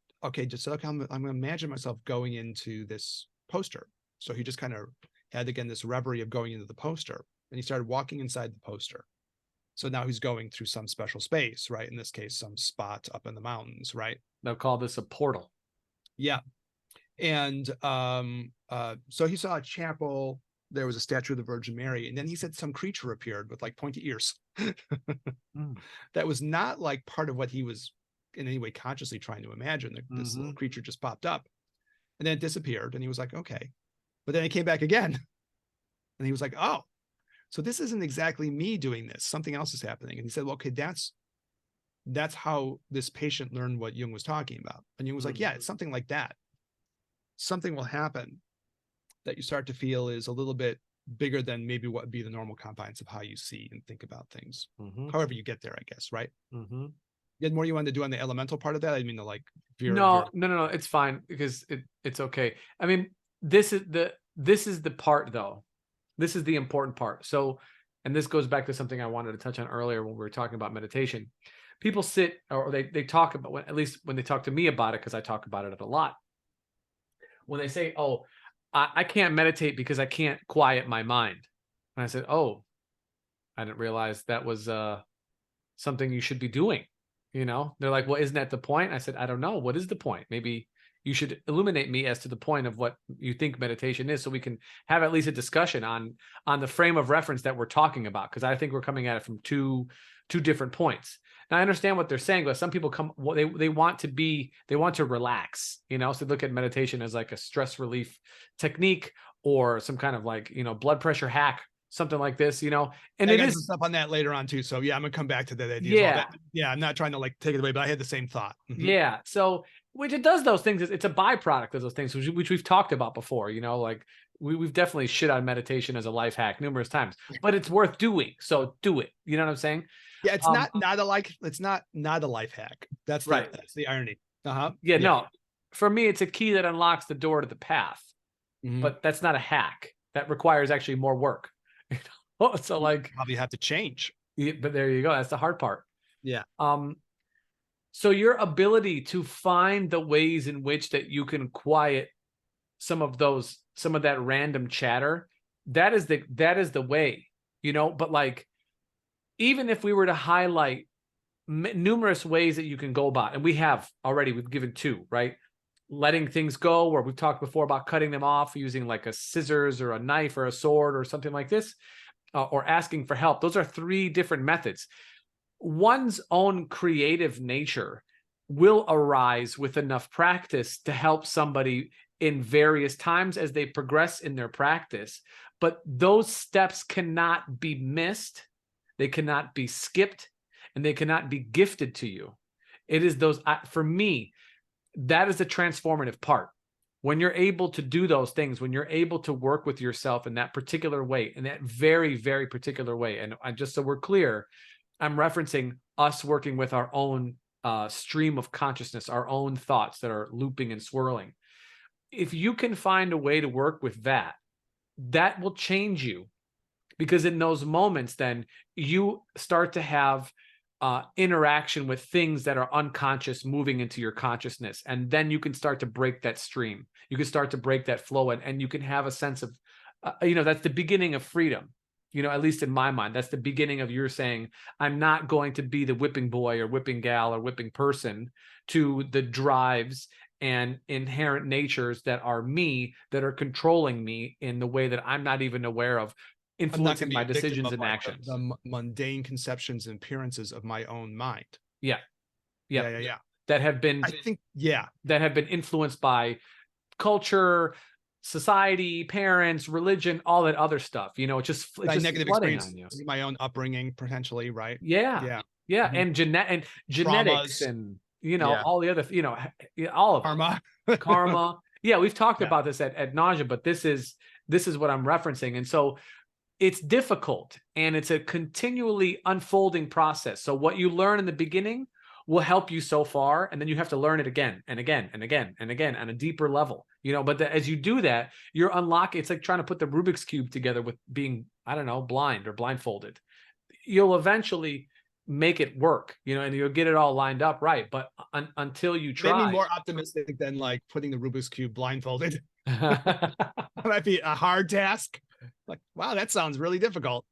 [SPEAKER 2] just said, okay, I'm going to imagine myself going into this poster. So he just kind of had, again, this reverie of going into the poster, and he started walking inside the poster. So now he's going through some special space, right? In this case, some spot up in the mountains, right?
[SPEAKER 1] They'll call this a portal.
[SPEAKER 2] Yeah. And so he saw a chapel. There was a statue of the Virgin Mary. And then he said some creature appeared with like pointy ears. That was not like part of what he was in any way consciously trying to imagine. This little creature just popped up, and then it disappeared. And he was like, okay. But then it came back again. And he was like, oh, so this isn't exactly me doing this. Something else is happening. And he said, well, okay, that's that's how this patient learned what Jung was talking about. And Jung was like, yeah, it's something like that. Something will happen that you start to feel is a little bit bigger than maybe what would be the normal confines of how you see and think about things. However you get there, I guess, right? You had more you wanted to do on the elemental part of that? I mean, to like
[SPEAKER 1] no, it's fine, because it's okay. I mean, this is the part though. This is the important part. So, and this goes back to something I wanted to touch on earlier when we were talking about meditation. People sit, or they talk about, at least when they talk to me about it, because I talk about it a lot. When they say, "Oh, I can't meditate because I can't quiet my mind," and I said, "Oh, I didn't realize that was something you should be doing." They're like, "Well, isn't that the point?" I said, "I don't know. What is the point? Maybe you should illuminate me as to the point of what you think meditation is, so we can have at least a discussion on the frame of reference that we're talking about, because I think we're coming at it from two different points." Now, I understand what they're saying, but some people they want to relax, so they look at meditation as like a stress relief technique, or some kind of like, blood pressure hack, something like this, and
[SPEAKER 2] I got some stuff on that later on too. So yeah, I'm gonna come back to that idea.
[SPEAKER 1] Yeah.
[SPEAKER 2] As well. Yeah, I'm not trying to like take it away, but I had the same thought.
[SPEAKER 1] Yeah. So, which it does those things. It's a byproduct of those things, which we've talked about before. Like we've definitely shit on meditation as a life hack numerous times, but it's worth doing. So do it. You know what I'm saying?
[SPEAKER 2] Yeah, it's not a life hack. That's
[SPEAKER 1] right.
[SPEAKER 2] That's the irony.
[SPEAKER 1] Yeah. No, for me, it's a key that unlocks the door to the path, but that's not a hack. That requires actually more work. So like,
[SPEAKER 2] probably have to change.
[SPEAKER 1] But there you go. That's the hard part.
[SPEAKER 2] Yeah.
[SPEAKER 1] So your ability to find the ways in which that you can quiet some of that random chatter, that is the way, but like, even if we were to highlight numerous ways that you can go about, and we've given two, right? Letting things go, where we've talked before about cutting them off using like a scissors or a knife or a sword or something like this, or asking for help. Those are three different methods. One's own creative nature will arise with enough practice to help somebody in various times as they progress in their practice. But those steps cannot be missed. They cannot be skipped, and they cannot be gifted to you. It is those, for me, that is the transformative part. When you're able to do those things, when you're able to work with yourself in that particular way, in that very, very particular way. And just so we're clear, I'm referencing us working with our own stream of consciousness, our own thoughts that are looping and swirling. If you can find a way to work with that, that will change you, because in those moments, then you start to have interaction with things that are unconscious moving into your consciousness. And then you can start to break that stream. You can start to break that flow, and you can have a sense of, that's the beginning of freedom. At least in my mind, that's the beginning of your saying, I'm not going to be the whipping boy or whipping gal or whipping person to the drives and inherent natures that are me, that are controlling me in the way that I'm not even aware of, influencing my decisions and actions.
[SPEAKER 2] The mundane conceptions and appearances of my own mind.
[SPEAKER 1] Yeah.
[SPEAKER 2] That have been,
[SPEAKER 1] that have been influenced by culture, society, parents, religion, all that other stuff. It's just
[SPEAKER 2] negative experience, my own upbringing, potentially, right?
[SPEAKER 1] Yeah. And genetics, traumas, and all the other, all of
[SPEAKER 2] karma.
[SPEAKER 1] Karma. Yeah, we've talked about this at nausea, but this is what I'm referencing. And so it's difficult, and it's a continually unfolding process. So what you learn in the beginning will help you so far, and then you have to learn it again and again and again and again on a deeper level. But as you do that, you're unlocking. It's like trying to put the Rubik's Cube together with being, blind or blindfolded. You'll eventually make it work, and you'll get it all lined up right. But until you try.
[SPEAKER 2] Maybe more optimistic than like putting the Rubik's Cube blindfolded. Might be a hard task. Like, wow, that sounds really difficult.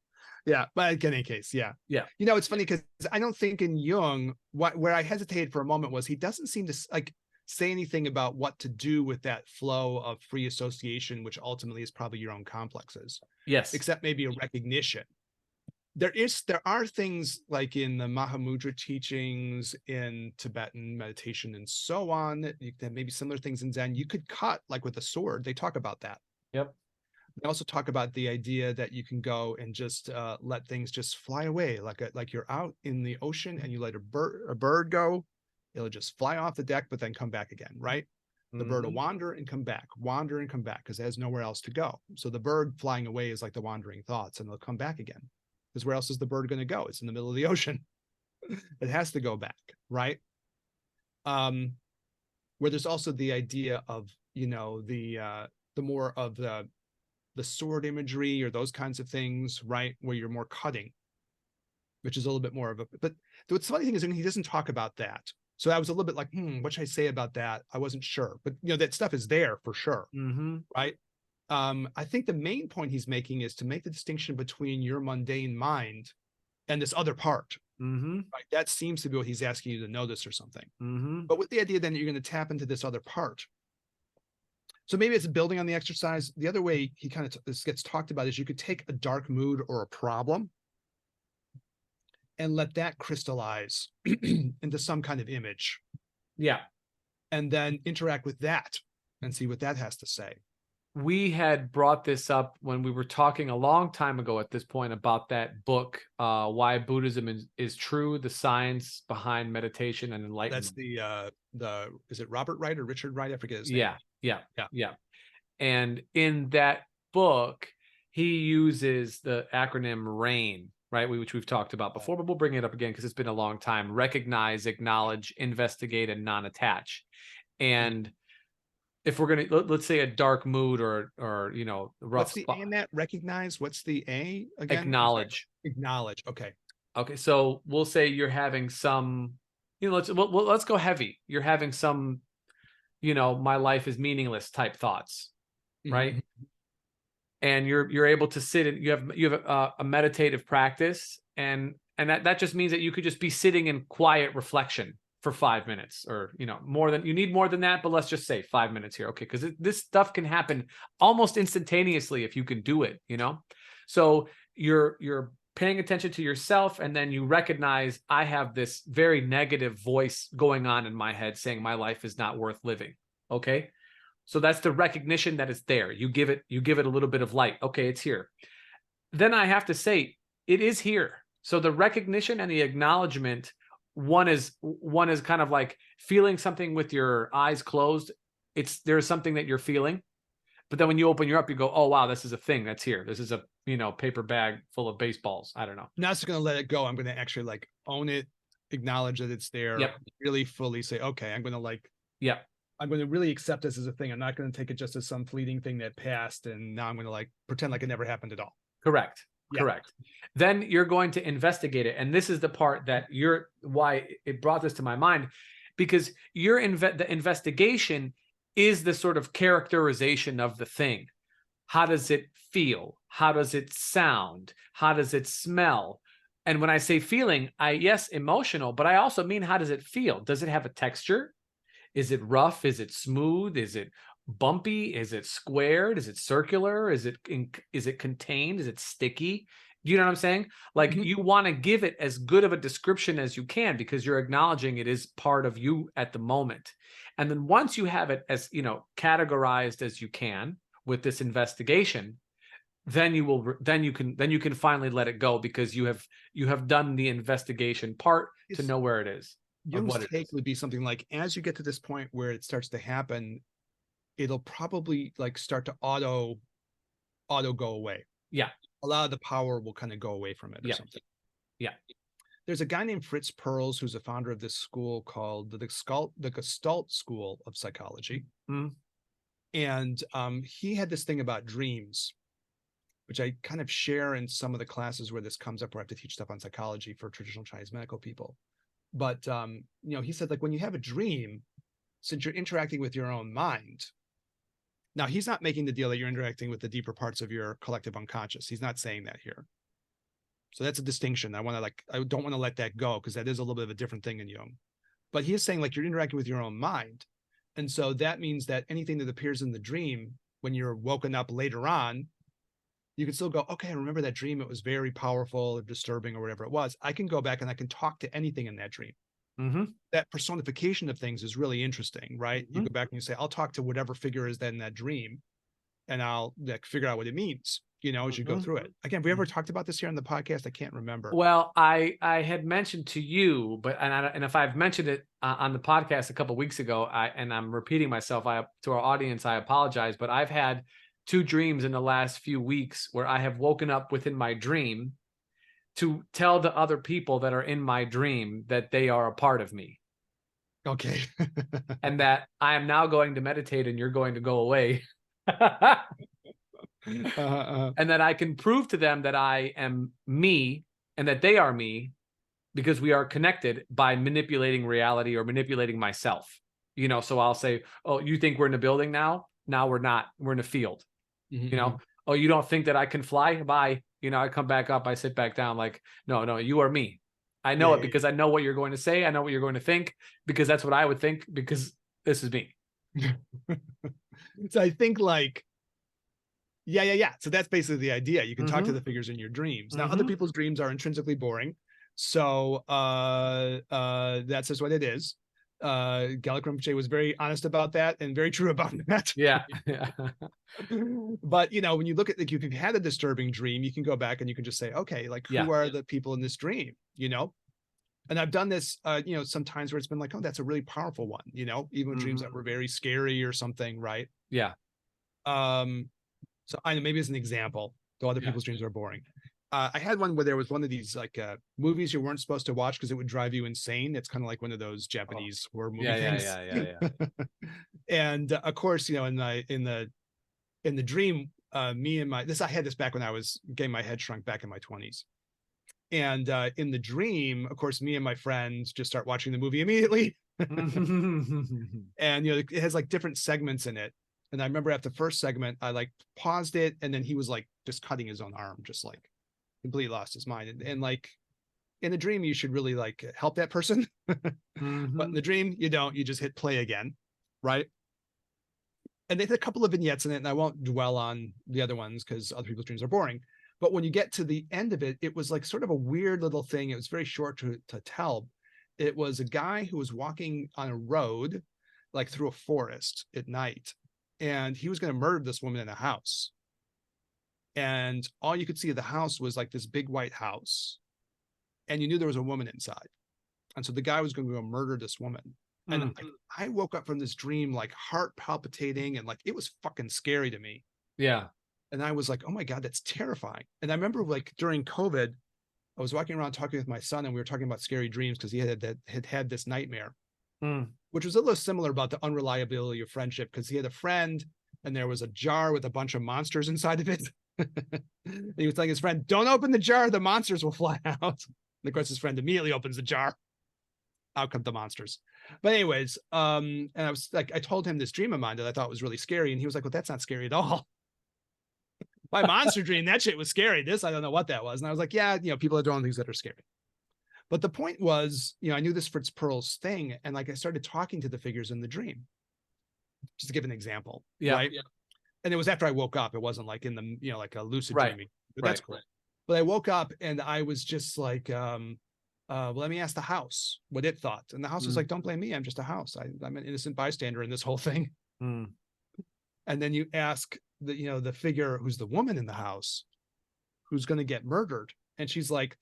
[SPEAKER 2] Yeah, but in any case, yeah. It's funny because I don't think in Jung, where I hesitated for a moment was he doesn't seem to like say anything about what to do with that flow of free association, which ultimately is probably your own complexes.
[SPEAKER 1] Yes,
[SPEAKER 2] except maybe a recognition. There are things like in the Mahamudra teachings, in Tibetan meditation, and so on. Maybe similar things in Zen. You could cut like with a sword. They talk about that.
[SPEAKER 1] Yep.
[SPEAKER 2] They also talk about the idea that you can go and just let things just fly away, like you're out in the ocean and you let a bird go, it'll just fly off the deck, but then come back again, right? The bird will wander and come back, because it has nowhere else to go. So the bird flying away is like the wandering thoughts, and they'll come back again. Because where else is the bird going to go? It's in the middle of the ocean. It has to go back, right? Where there's also the idea of, the more of the sword imagery or those kinds of things, right? Where you're more cutting, which is a little bit more of a, but what's funny thing is he doesn't talk about that. So I was a little bit like, what should I say about that? I wasn't sure, but that stuff is there for sure. Right. I think the main point he's making is to make the distinction between your mundane mind and this other part. Right? That seems to be what he's asking you to notice or something. But with the idea then you're going to tap into this other part. So maybe it's building on the exercise. The other way he kind of this gets talked about is you could take a dark mood or a problem and let that crystallize into some kind of image.
[SPEAKER 1] Yeah.
[SPEAKER 2] And then interact with that and see what that has to say.
[SPEAKER 1] We had brought this up when we were talking a long time ago at this point about that book, Why Buddhism is True, the science behind meditation and enlightenment.
[SPEAKER 2] That's is it Robert Wright or Richard Wright? I forget his name.
[SPEAKER 1] Yeah. And in that book, he uses the acronym RAIN, right? Which we've talked about before, but we'll bring it up again because it's been a long time. Recognize, acknowledge, investigate, and non-attach. And if we're going to, let's say a dark mood or rough.
[SPEAKER 2] What's the A in that? Recognize. What's the A again?
[SPEAKER 1] Acknowledge.
[SPEAKER 2] Acknowledge. Okay.
[SPEAKER 1] So we'll say you're having some, let's go heavy. You're having some, my life is meaningless type thoughts, right? And you're able to sit and you have a meditative practice, and that just means that you could just be sitting in quiet reflection for 5 minutes, or you need more than that, but let's just say 5 minutes here, okay? Because this stuff can happen almost instantaneously if you can do it, So you're paying attention to yourself, and then you recognize I have this very negative voice going on in my head saying my life is not worth living. Okay. So that's the recognition that it's there. You give it a little bit of light. Okay, it's here. Then I have to say it is here. So the recognition and the acknowledgement, one is kind of like feeling something with your eyes closed. There's something that you're feeling. But then when you open your up, you go, oh wow, this is a thing that's here. This is a paper bag full of baseballs. I don't know.
[SPEAKER 2] I'm not just gonna let it go. I'm gonna actually own it, acknowledge that it's there, really fully say, okay, I'm gonna I'm going to really accept this as a thing. I'm not going to take it just as some fleeting thing that passed, and now I'm going to pretend like it never happened at all.
[SPEAKER 1] Correct. Then you're going to investigate it, and this is the part that why it brought this to my mind, because the investigation is the sort of characterization of the thing. How does it feel? How does it sound? How does it smell? And when I say feeling, yes, emotional, but I also mean, how does it feel? Does it have a texture? Is it rough? Is it smooth? Is it bumpy? Is it squared? Is it circular? Is it contained? Is it sticky? Do you know what I'm saying? You want to give it as good of a description as you can, because you're acknowledging it is part of you at the moment. And then once you have it as, categorized as you can with this investigation, then you can finally let it go, because you have done the investigation part to know where it is.
[SPEAKER 2] Jung's take would be something like, as you get to this point where it starts to happen, it'll probably start to auto go away.
[SPEAKER 1] Yeah.
[SPEAKER 2] A lot of the power will kind of go away from it or something.
[SPEAKER 1] Yeah.
[SPEAKER 2] There's a guy named Fritz Perls who's a founder of this school called the Gestalt School of Psychology. And he had this thing about dreams, which I kind of share in some of the classes where this comes up, where I have to teach stuff on psychology for traditional Chinese medical people. But, he said, when you have a dream, since you're interacting with your own mind, now he's not making the deal that you're interacting with the deeper parts of your collective unconscious. He's not saying that here. So that's a distinction. I don't want to let that go, because that is a little bit of a different thing in Jung. But he is saying you're interacting with your own mind. And so that means that anything that appears in the dream, when you're woken up later on, you can still go, okay, I remember that dream. It was very powerful or disturbing or whatever it was. I can go back and I can talk to anything in that dream. That personification of things is really interesting, right? You go back and you say, I'll talk to whatever figure is in that dream. and I'll like figure out what it means, as you go through it. Again, we ever talked about this here on the podcast? I can't remember.
[SPEAKER 1] Well, I had mentioned to you, but and if I've mentioned it on the podcast a couple of weeks ago, and I'm repeating myself, to our audience, I apologize, but I've had 2 dreams in the last few weeks where I have woken up within my dream to tell the other people that are in my dream that they are a part of me.
[SPEAKER 2] Okay.
[SPEAKER 1] And that I am now going to meditate and you're going to go away. And that I can prove to them that I am me and that they are me, because we are connected by manipulating reality or manipulating myself. So I'll say, oh, you think we're in a building now? Now we're not. We're in a field. Oh, you don't think that I can fly? Bye. I come back up, I sit back down, like, no, you are me. I know it because I know what you're going to say. I know what you're going to think, because that's what I would think, because this is me.
[SPEAKER 2] So I think like, yeah. So that's basically the idea. You can talk to the figures in your dreams. Now, other people's dreams are intrinsically boring. So that's just what it is. Gallic Rinpoche was very honest about that and very true about that.
[SPEAKER 1] Yeah.
[SPEAKER 2] But when you look at, like, if you've had a disturbing dream, you can go back and you can just say, okay, like, who are the people in this dream? And I've done this, sometimes where it's been like, oh, that's a really powerful one, even dreams that were very scary or something, right?
[SPEAKER 1] Yeah.
[SPEAKER 2] So I know, maybe as an example, though other people's dreams are boring. I had one where there was one of these like movies you weren't supposed to watch because it would drive you insane. It's kind of like one of those Japanese horror movie things. Yeah. And of course, in the dream, me and I had this back when I was getting my head shrunk back in my 20s. And in the dream, of course, me and my friends just start watching the movie immediately. And it has like different segments in it. And I remember after the first segment, I like paused it, and then he was like just cutting his own arm, just like completely lost his mind. And like in a dream, you should really like help that person. But in the dream, you don't. You just hit play again, right? And they had a couple of vignettes in it, and I won't dwell on the other ones because other people's dreams are boring. But when you get to the end of it, it was like sort of a weird little thing. It was very short to tell. It was a guy who was walking on a road, like through a forest at night, and he was going to murder this woman in a house. And all you could see of the house was like this big white house, and you knew there was a woman inside. And so the guy was going to go murder this woman. And I woke up from this dream, like heart palpitating, and like it was fucking scary to me.
[SPEAKER 1] Yeah.
[SPEAKER 2] And I was like, oh my God, that's terrifying. And I remember like during COVID, I was walking around talking with my son, and we were talking about scary dreams because he had this nightmare, which was a little similar about the unreliability of friendship, because he had a friend and there was a jar with a bunch of monsters inside of it. And he was telling his friend, don't open the jar, the monsters will fly out. And of course, his friend immediately opens the jar. Out come the monsters. But anyways, and I was like, I told him this dream of mine that I thought was really scary. And he was like, well, that's not scary at all. My monster dream, that shit was scary. This, I don't know what that was. And I was like, yeah, people are doing things that are scary. But the point was, I knew this Fritz Perls thing. And like, I started talking to the figures in the dream, just to give an example.
[SPEAKER 1] Yeah.
[SPEAKER 2] Right. Yeah. And it was after I woke up. It wasn't like in the, like a lucid dreaming. But that's cool. But I woke up and I was just like, well, let me ask the house what it thought. And the house was like, don't blame me. I'm just a house. I'm an innocent bystander in this whole thing. And then you ask the figure who's the woman in the house, who's going to get murdered. And she's like,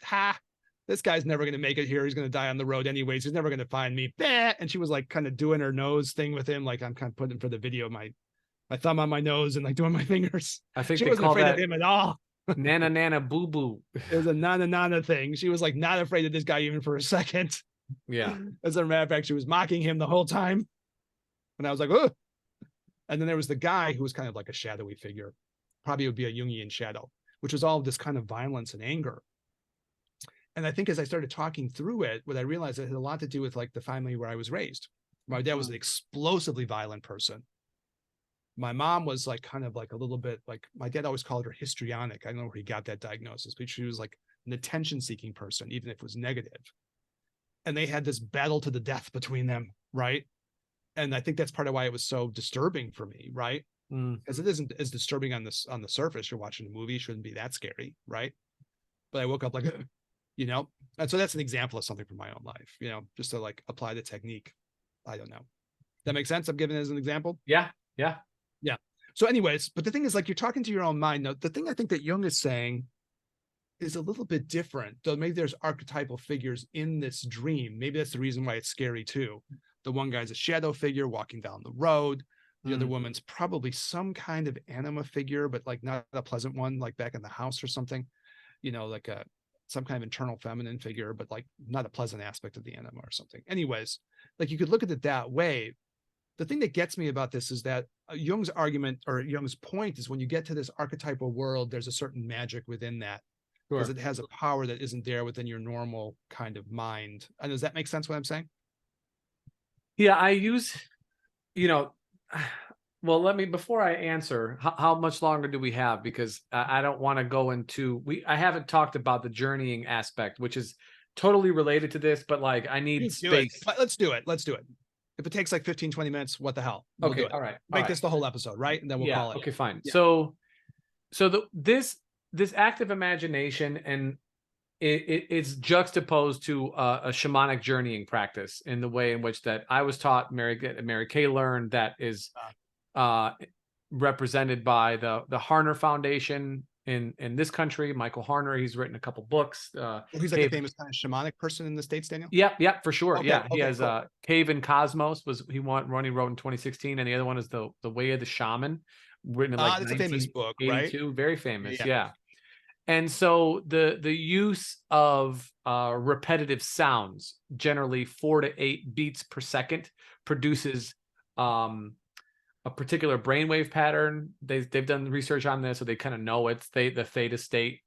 [SPEAKER 2] this guy's never going to make it here. He's going to die on the road anyways. He's never going to find me. And she was like kind of doing her nose thing with him. Like I'm kind of putting for the video, my thumb on my nose and like doing my fingers.
[SPEAKER 1] I think
[SPEAKER 2] she
[SPEAKER 1] they
[SPEAKER 2] wasn't
[SPEAKER 1] call
[SPEAKER 2] afraid
[SPEAKER 1] that
[SPEAKER 2] of him at all.
[SPEAKER 1] Nana boo boo.
[SPEAKER 2] It was a nana thing. She was like not afraid of this guy even for a second.
[SPEAKER 1] Yeah.
[SPEAKER 2] As a matter of fact, she was mocking him the whole time. And I was like, oh. And then there was the guy who was kind of like a shadowy figure. Probably would be a Jungian shadow, which was all this kind of violence and anger. And I think as I started talking through it, what I realized it had a lot to do with like the family where I was raised. My dad was an explosively violent person. My mom was like kind of like a little bit like, my dad always called her histrionic. I don't know where he got that diagnosis, but she was like an attention-seeking person, even if it was negative. And they had this battle to the death between them, right? And I think that's part of why it was so disturbing for me, right? Because it isn't as disturbing on the surface. You're watching a movie, it shouldn't be that scary, right? But I woke up like, and so that's an example of something from my own life, just to like apply the technique. I don't know. That makes sense? I'm giving it as an example.
[SPEAKER 1] Yeah.
[SPEAKER 2] So anyways, but the thing is, like, you're talking to your own mind. Now, the thing I think that Jung is saying is a little bit different, though maybe there's archetypal figures in this dream. Maybe that's the reason why it's scary too. The one guy's a shadow figure walking down the road. The other woman's probably some kind of anima figure, but like not a pleasant one, like back in the house or something, like some kind of internal feminine figure, but like not a pleasant aspect of the anima or something. Anyways, like you could look at it that way. The thing that gets me about this is that Jung's argument, or Jung's point, is when you get to this archetypal world, there's a certain magic within that, because it has a power that isn't there within your normal kind of mind. And does that make sense what I'm saying?
[SPEAKER 1] Yeah, I use, well, before I answer, how much longer do we have? Because I don't want to go into, I haven't talked about the journeying aspect, which is totally related to this, but like I need space.
[SPEAKER 2] Let's do it. Let's do it. If it takes like 15, 20 minutes, what the hell? We'll do it.
[SPEAKER 1] All right.
[SPEAKER 2] Make this the whole episode, right? And then we'll call it.
[SPEAKER 1] Okay, fine.
[SPEAKER 2] Yeah.
[SPEAKER 1] So this active imagination, and it's juxtaposed to a shamanic journeying practice in the way in which that I was taught, Mary Kay learned, that is represented by the Harner Foundation in this country. Michael Harner, he's written a couple books.
[SPEAKER 2] He's like a famous kind of shamanic person in the States, Daniel?
[SPEAKER 1] Yep, for sure.
[SPEAKER 2] Okay,
[SPEAKER 1] yeah, he has
[SPEAKER 2] cool.
[SPEAKER 1] Cave and Cosmos he wrote in 2016, and the other one is the Way of the Shaman, written in like
[SPEAKER 2] that's a famous book, right?
[SPEAKER 1] Very famous. Yeah. And so the use of repetitive sounds, generally 4 to 8 beats per second, produces a particular brainwave pattern. They've done research on this, so they kind of know it's the theta state.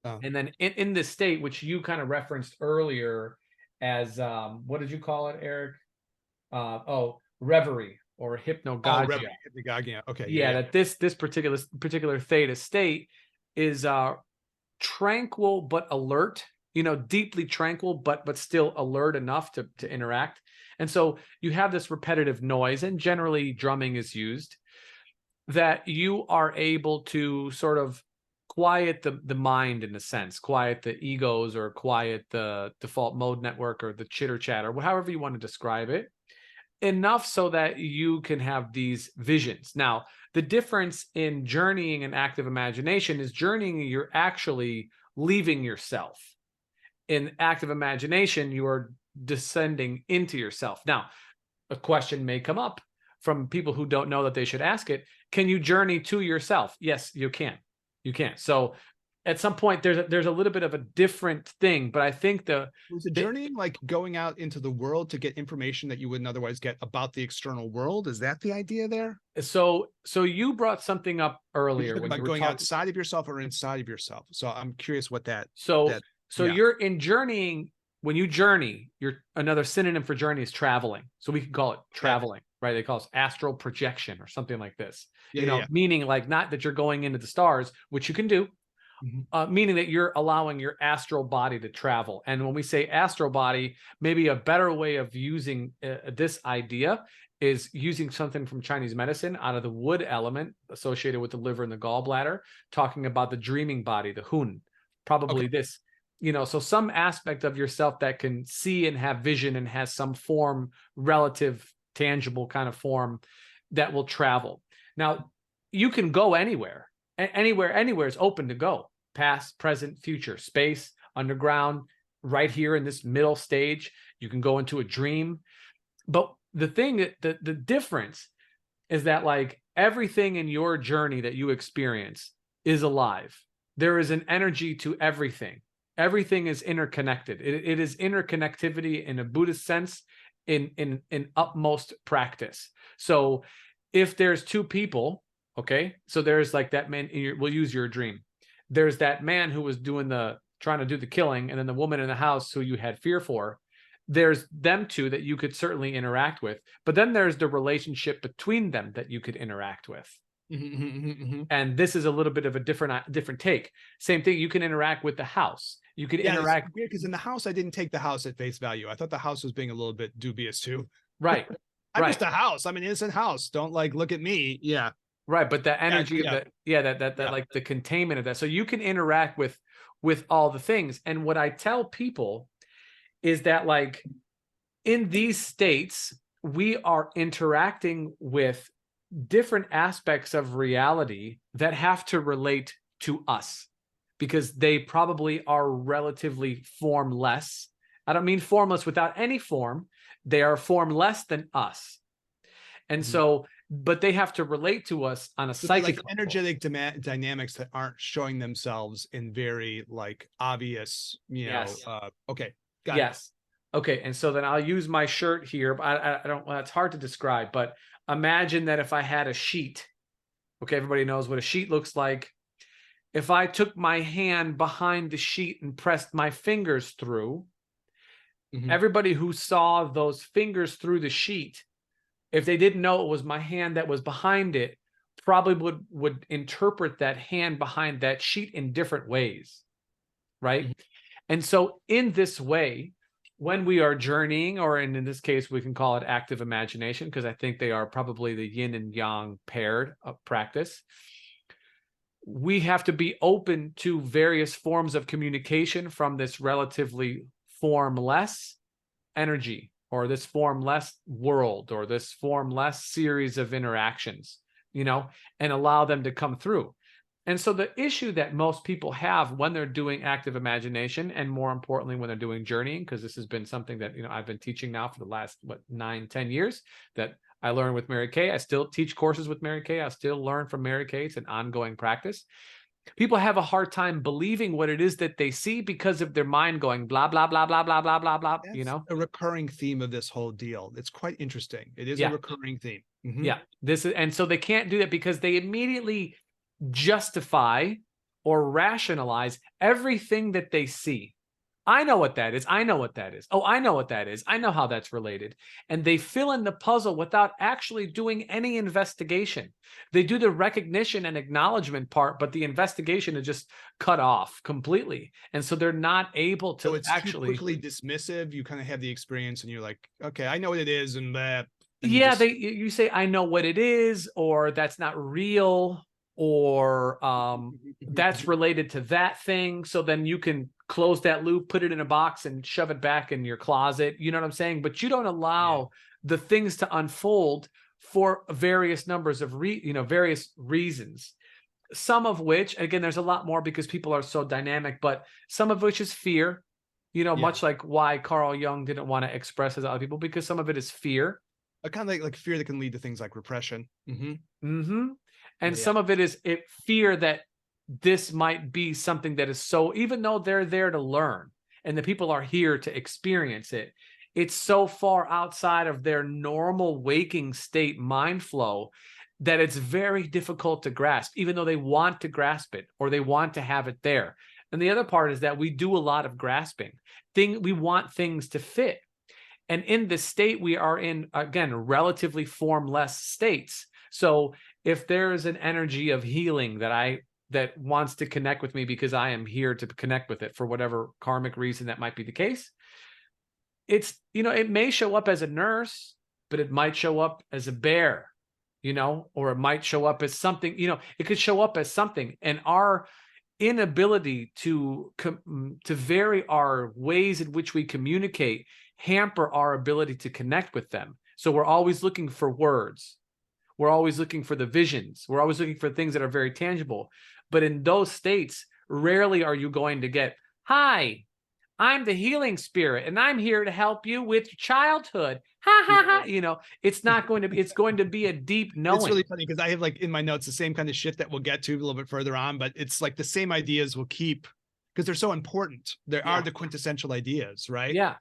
[SPEAKER 1] And then in this state, which you kind of referenced earlier as what did you call it, Eric? Reverie or hypnagogia.
[SPEAKER 2] Reverie, hypnagogia. Okay.
[SPEAKER 1] Yeah, that this particular theta state is tranquil but alert, deeply tranquil but still alert enough to interact. And so you have this repetitive noise, and generally drumming is used, that you are able to sort of quiet the mind, in a sense, quiet the egos, or quiet the default mode network, or the chitter chatter, however you want to describe it, enough so that you can have these visions. Now, the difference in journeying and active imagination is journeying, you're actually leaving yourself. In active imagination, you are descending into yourself. Now, a question may come up from people who don't know that they should ask it. Can you journey to yourself? Yes, you can. You can. So at some point there's a little bit of a different thing, but I think
[SPEAKER 2] was the journeying like going out into the world to get information that you wouldn't otherwise get about the external world? Is that the idea there?
[SPEAKER 1] So you brought something up earlier when
[SPEAKER 2] about
[SPEAKER 1] you were
[SPEAKER 2] going outside of yourself or inside of yourself. So I'm curious what that.
[SPEAKER 1] So you're in journeying. When you journey, another synonym for journey is traveling. So we can call it traveling, right? They call it astral projection or something like this. Meaning like not that you're going into the stars, which you can do. Meaning that you're allowing your astral body to travel. And when we say astral body, maybe a better way of using this idea is using something from Chinese medicine out of the wood element associated with the liver and the gallbladder, talking about the dreaming body, the hun, probably this, so some aspect of yourself that can see and have vision and has some form, relative, tangible kind of form, that will travel. Now, you can go anywhere. Anywhere is open to go. Past, present, future, space, underground, right here in this middle stage. You can go into a dream. But the thing that the difference is that, like, everything in your journey that you experience is alive. There is an energy to everything. Everything is interconnected. It is interconnectivity in a Buddhist sense, in utmost practice. So if there's two people, okay, so there's like that man, we'll use your dream. There's that man who was trying to do the killing, and then the woman in the house who you had fear for. There's them two that you could certainly interact with, but then there's the relationship between them that you could interact with. And this is a little bit of a different take. Same thing, you can interact with the house. You could interact.
[SPEAKER 2] It's weird because in the house, I didn't take the house at face value. I thought the house was being a little bit dubious too.
[SPEAKER 1] Right.
[SPEAKER 2] I'm just a house. I'm an innocent house. Don't like look at me. Yeah.
[SPEAKER 1] Right, but the energy that like the containment of that. So you can interact with all the things. And what I tell people is that, like, in these states, we are interacting with different aspects of reality that have to relate to us, because they probably are relatively formless. I don't mean formless without any form. They are formless than us. And so, but they have to relate to us on a
[SPEAKER 2] So they're
[SPEAKER 1] psychic
[SPEAKER 2] like
[SPEAKER 1] level.
[SPEAKER 2] energetic dynamics that aren't showing themselves in very like obvious,
[SPEAKER 1] Yes.
[SPEAKER 2] Okay, got it.
[SPEAKER 1] Yes. Okay. And so then I'll use my shirt here. But I don't, well, it's hard to describe, but imagine that if I had a sheet, okay, everybody knows what a sheet looks like. If I took my hand behind the sheet and pressed my fingers through, everybody who saw those fingers through the sheet, if they didn't know it was my hand that was behind it, probably would interpret that hand behind that sheet in different ways, right? And so in this way, when we are journeying, or in this case, we can call it active imagination, because I think they are probably the yin and yang paired practice. We have to be open to various forms of communication from this relatively formless energy, or this formless world, or this formless series of interactions, and allow them to come through. And so the issue that most people have when they're doing active imagination, and more importantly, when they're doing journeying, because this has been something that, I've been teaching now for the last, 9-10 years, that I learned with Mary Kay. I still teach courses with Mary Kay. I still learn from Mary Kay. It's an ongoing practice. People have a hard time believing what it is that they see because of their mind going blah, blah, blah, blah, blah, blah, blah, blah,
[SPEAKER 2] That's a recurring theme of this whole deal. It's quite interesting. It is a recurring theme.
[SPEAKER 1] Yeah. And so they can't do that because they immediately justify or rationalize everything that they see. I know what that is. I know what that is. Oh, I know what that is. I know how that's related. And they fill in the puzzle without actually doing any investigation. They do the recognition and acknowledgement part, but the investigation is just cut off completely. And so they're not able to
[SPEAKER 2] So it's
[SPEAKER 1] actually
[SPEAKER 2] too quickly dismissive. You kind of have the experience and you're like, okay, I know what it is. And that.
[SPEAKER 1] Yeah, you say, I know what it is, or that's not real, or that's related to that thing. So then you can close that loop, put it in a box, and shove it back in your closet. You know what I'm saying? But you don't allow the things to unfold for various numbers of various reasons. Some of which, again, there's a lot more because people are so dynamic, but some of which is fear. Much like why Carl Jung didn't want to express as other people, because some of it is fear.
[SPEAKER 2] A kind of like fear that can lead to things like repression.
[SPEAKER 1] And some of it is fear that this might be something that is so, even though they're there to learn and the people are here to experience it, it's so far outside of their normal waking state mind flow that it's very difficult to grasp, even though they want to grasp it or they want to have it there. And the other part is that we do a lot of grasping. We want things to fit. And in the state we are in, again, relatively formless states. So if there's an energy of healing that wants to connect with me because I am here to connect with it for whatever karmic reason that might be the case, it's, it may show up as a nurse, but it might show up as a bear, or it might show up as something, it could show up as something. And our inability to vary our ways in which we communicate hamper our ability to connect with them. So we're always looking for words. We're always looking for the visions. We're always looking for things that are very tangible. But in those states, rarely are you going to get, hi, I'm the healing spirit and I'm here to help you with your childhood. Ha ha ha. It's not going to be, it's going to be a deep knowing.
[SPEAKER 2] It's really funny because I have like in my notes the same kind of shit that we'll get to a little bit further on, but it's like the same ideas will keep because they're so important. There are the quintessential ideas, right?
[SPEAKER 1] Yeah.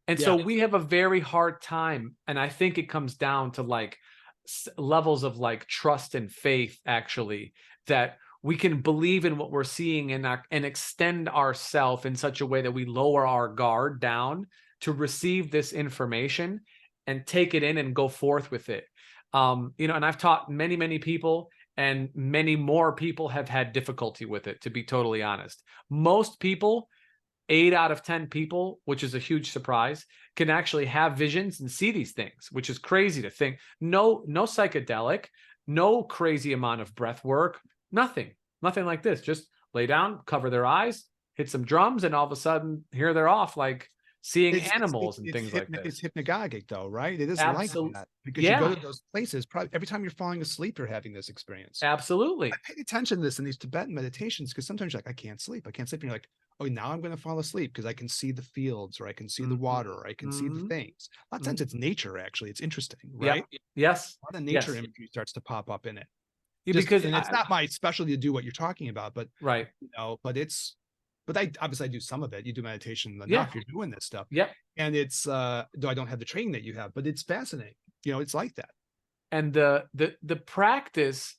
[SPEAKER 1] And so we have a very hard time. And I think it comes down to like levels of like trust and faith, actually, that we can believe in what we're seeing and extend ourselves in such a way that we lower our guard down to receive this information and take it in and go forth with it. And I've taught many, many people, and many more people have had difficulty with it, to be totally honest. Most people, 8 out of 10 people, which is a huge surprise, can actually have visions and see these things, which is crazy to think. No psychedelic, no crazy amount of breath work, nothing like this. Just lay down, cover their eyes, hit some drums, and all of a sudden here they're off like seeing animals and things like
[SPEAKER 2] It's
[SPEAKER 1] this.
[SPEAKER 2] hypnagogic though, right? It is like
[SPEAKER 1] Absolutely.
[SPEAKER 2] that because you go
[SPEAKER 1] Yeah,
[SPEAKER 2] to those places, probably every time you're falling asleep, you're having this experience. I
[SPEAKER 1] absolutely.
[SPEAKER 2] paid attention to this in these Tibetan meditations because sometimes you're like, I can't sleep. I can't sleep. And you're like, oh, now I'm going to fall asleep because I can see the fields or I can see the water or I can see the things. A lot of times it's nature, actually. It's interesting, right?
[SPEAKER 1] Yep. Yes.
[SPEAKER 2] A lot of nature
[SPEAKER 1] Yes.
[SPEAKER 2] imagery starts to pop up in it.
[SPEAKER 1] Yeah,
[SPEAKER 2] Just,
[SPEAKER 1] because
[SPEAKER 2] and it's not my specialty to do what you're talking about, but
[SPEAKER 1] right.
[SPEAKER 2] you know, but I obviously do some of it. You do meditation enough,
[SPEAKER 1] Yeah.
[SPEAKER 2] you're doing this stuff.
[SPEAKER 1] Yep.
[SPEAKER 2] And it's though I don't have the training that you have, but it's fascinating. You know, it's like that.
[SPEAKER 1] And the practice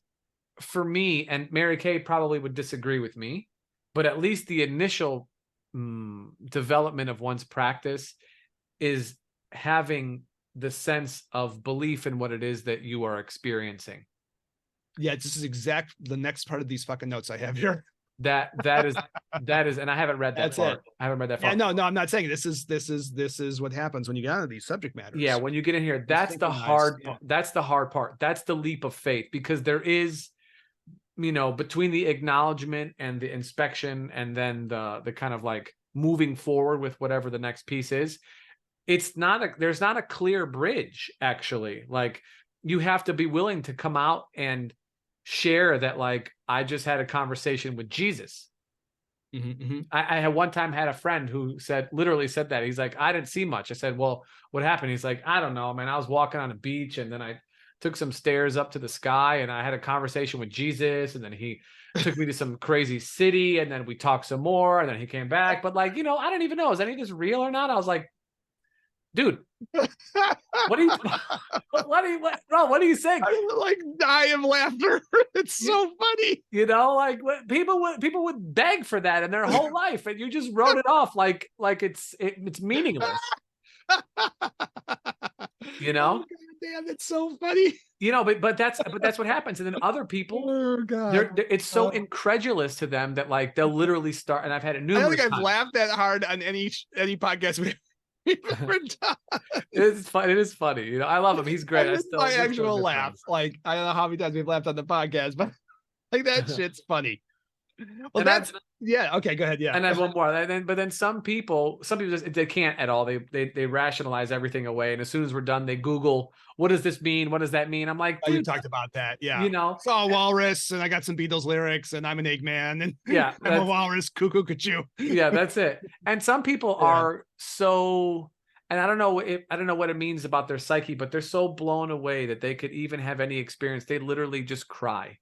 [SPEAKER 1] for me, and Mary Kay probably would disagree with me, but at least the initial development of one's practice is having the sense of belief in what it is that you are experiencing.
[SPEAKER 2] Yeah, this is the next part of these fucking notes I have here.
[SPEAKER 1] That is, and I haven't read that
[SPEAKER 2] That's
[SPEAKER 1] far.
[SPEAKER 2] it.
[SPEAKER 1] I haven't read that far.
[SPEAKER 2] Yeah, no, I'm not saying this is what happens when you get into these subject matters.
[SPEAKER 1] Yeah, when you get in here, that's the hard part. That's the hard part. That's the leap of faith, because there is, between the acknowledgement and the inspection and then the kind of like moving forward with whatever the next piece is, there's not a clear bridge, actually. Like, you have to be willing to come out and share that, like, I just had a conversation with Jesus. I had one time had a friend who literally said that. He's like, I didn't see much. I said, well, what happened? He's like, I don't know, man. I was walking on a beach and then I took some stairs up to the sky and I had a conversation with Jesus. And then he took me to some crazy city and then we talked some more and then he came back. But like, I don't even know, is any of this real or not? I was like, dude, what are you saying?
[SPEAKER 2] I like die of laughter. It's so funny.
[SPEAKER 1] Like, people would beg for that in their whole life, and you just wrote it off like it's meaningless.
[SPEAKER 2] Oh, God damn, it's so funny.
[SPEAKER 1] But that's what happens. And then other people,
[SPEAKER 2] oh, God.
[SPEAKER 1] it's so incredulous to them that like they'll literally start. And I've had it numerous
[SPEAKER 2] I don't think
[SPEAKER 1] times.
[SPEAKER 2] I've laughed that hard on any podcast we've ever done.
[SPEAKER 1] It's fun. It is funny. I love him. He's great.
[SPEAKER 2] My actual laugh. Like, I don't know how many times we've laughed on the podcast, but like that shit's funny. Well, yeah. Okay, go ahead. Yeah.
[SPEAKER 1] And then one more. But then some people just, they can't at all. They rationalize everything away. And as soon as we're done, they Google, what does this mean? What does that mean? I'm like,
[SPEAKER 2] you talked about that. Yeah.
[SPEAKER 1] I
[SPEAKER 2] saw a walrus and I got some Beatles lyrics and I'm an Eggman and
[SPEAKER 1] yeah,
[SPEAKER 2] I'm a walrus, cuckoo, cuckoo.
[SPEAKER 1] Yeah, that's it. And some people are so, and I don't know what it means about their psyche, but they're so blown away that they could even have any experience. They literally just cry.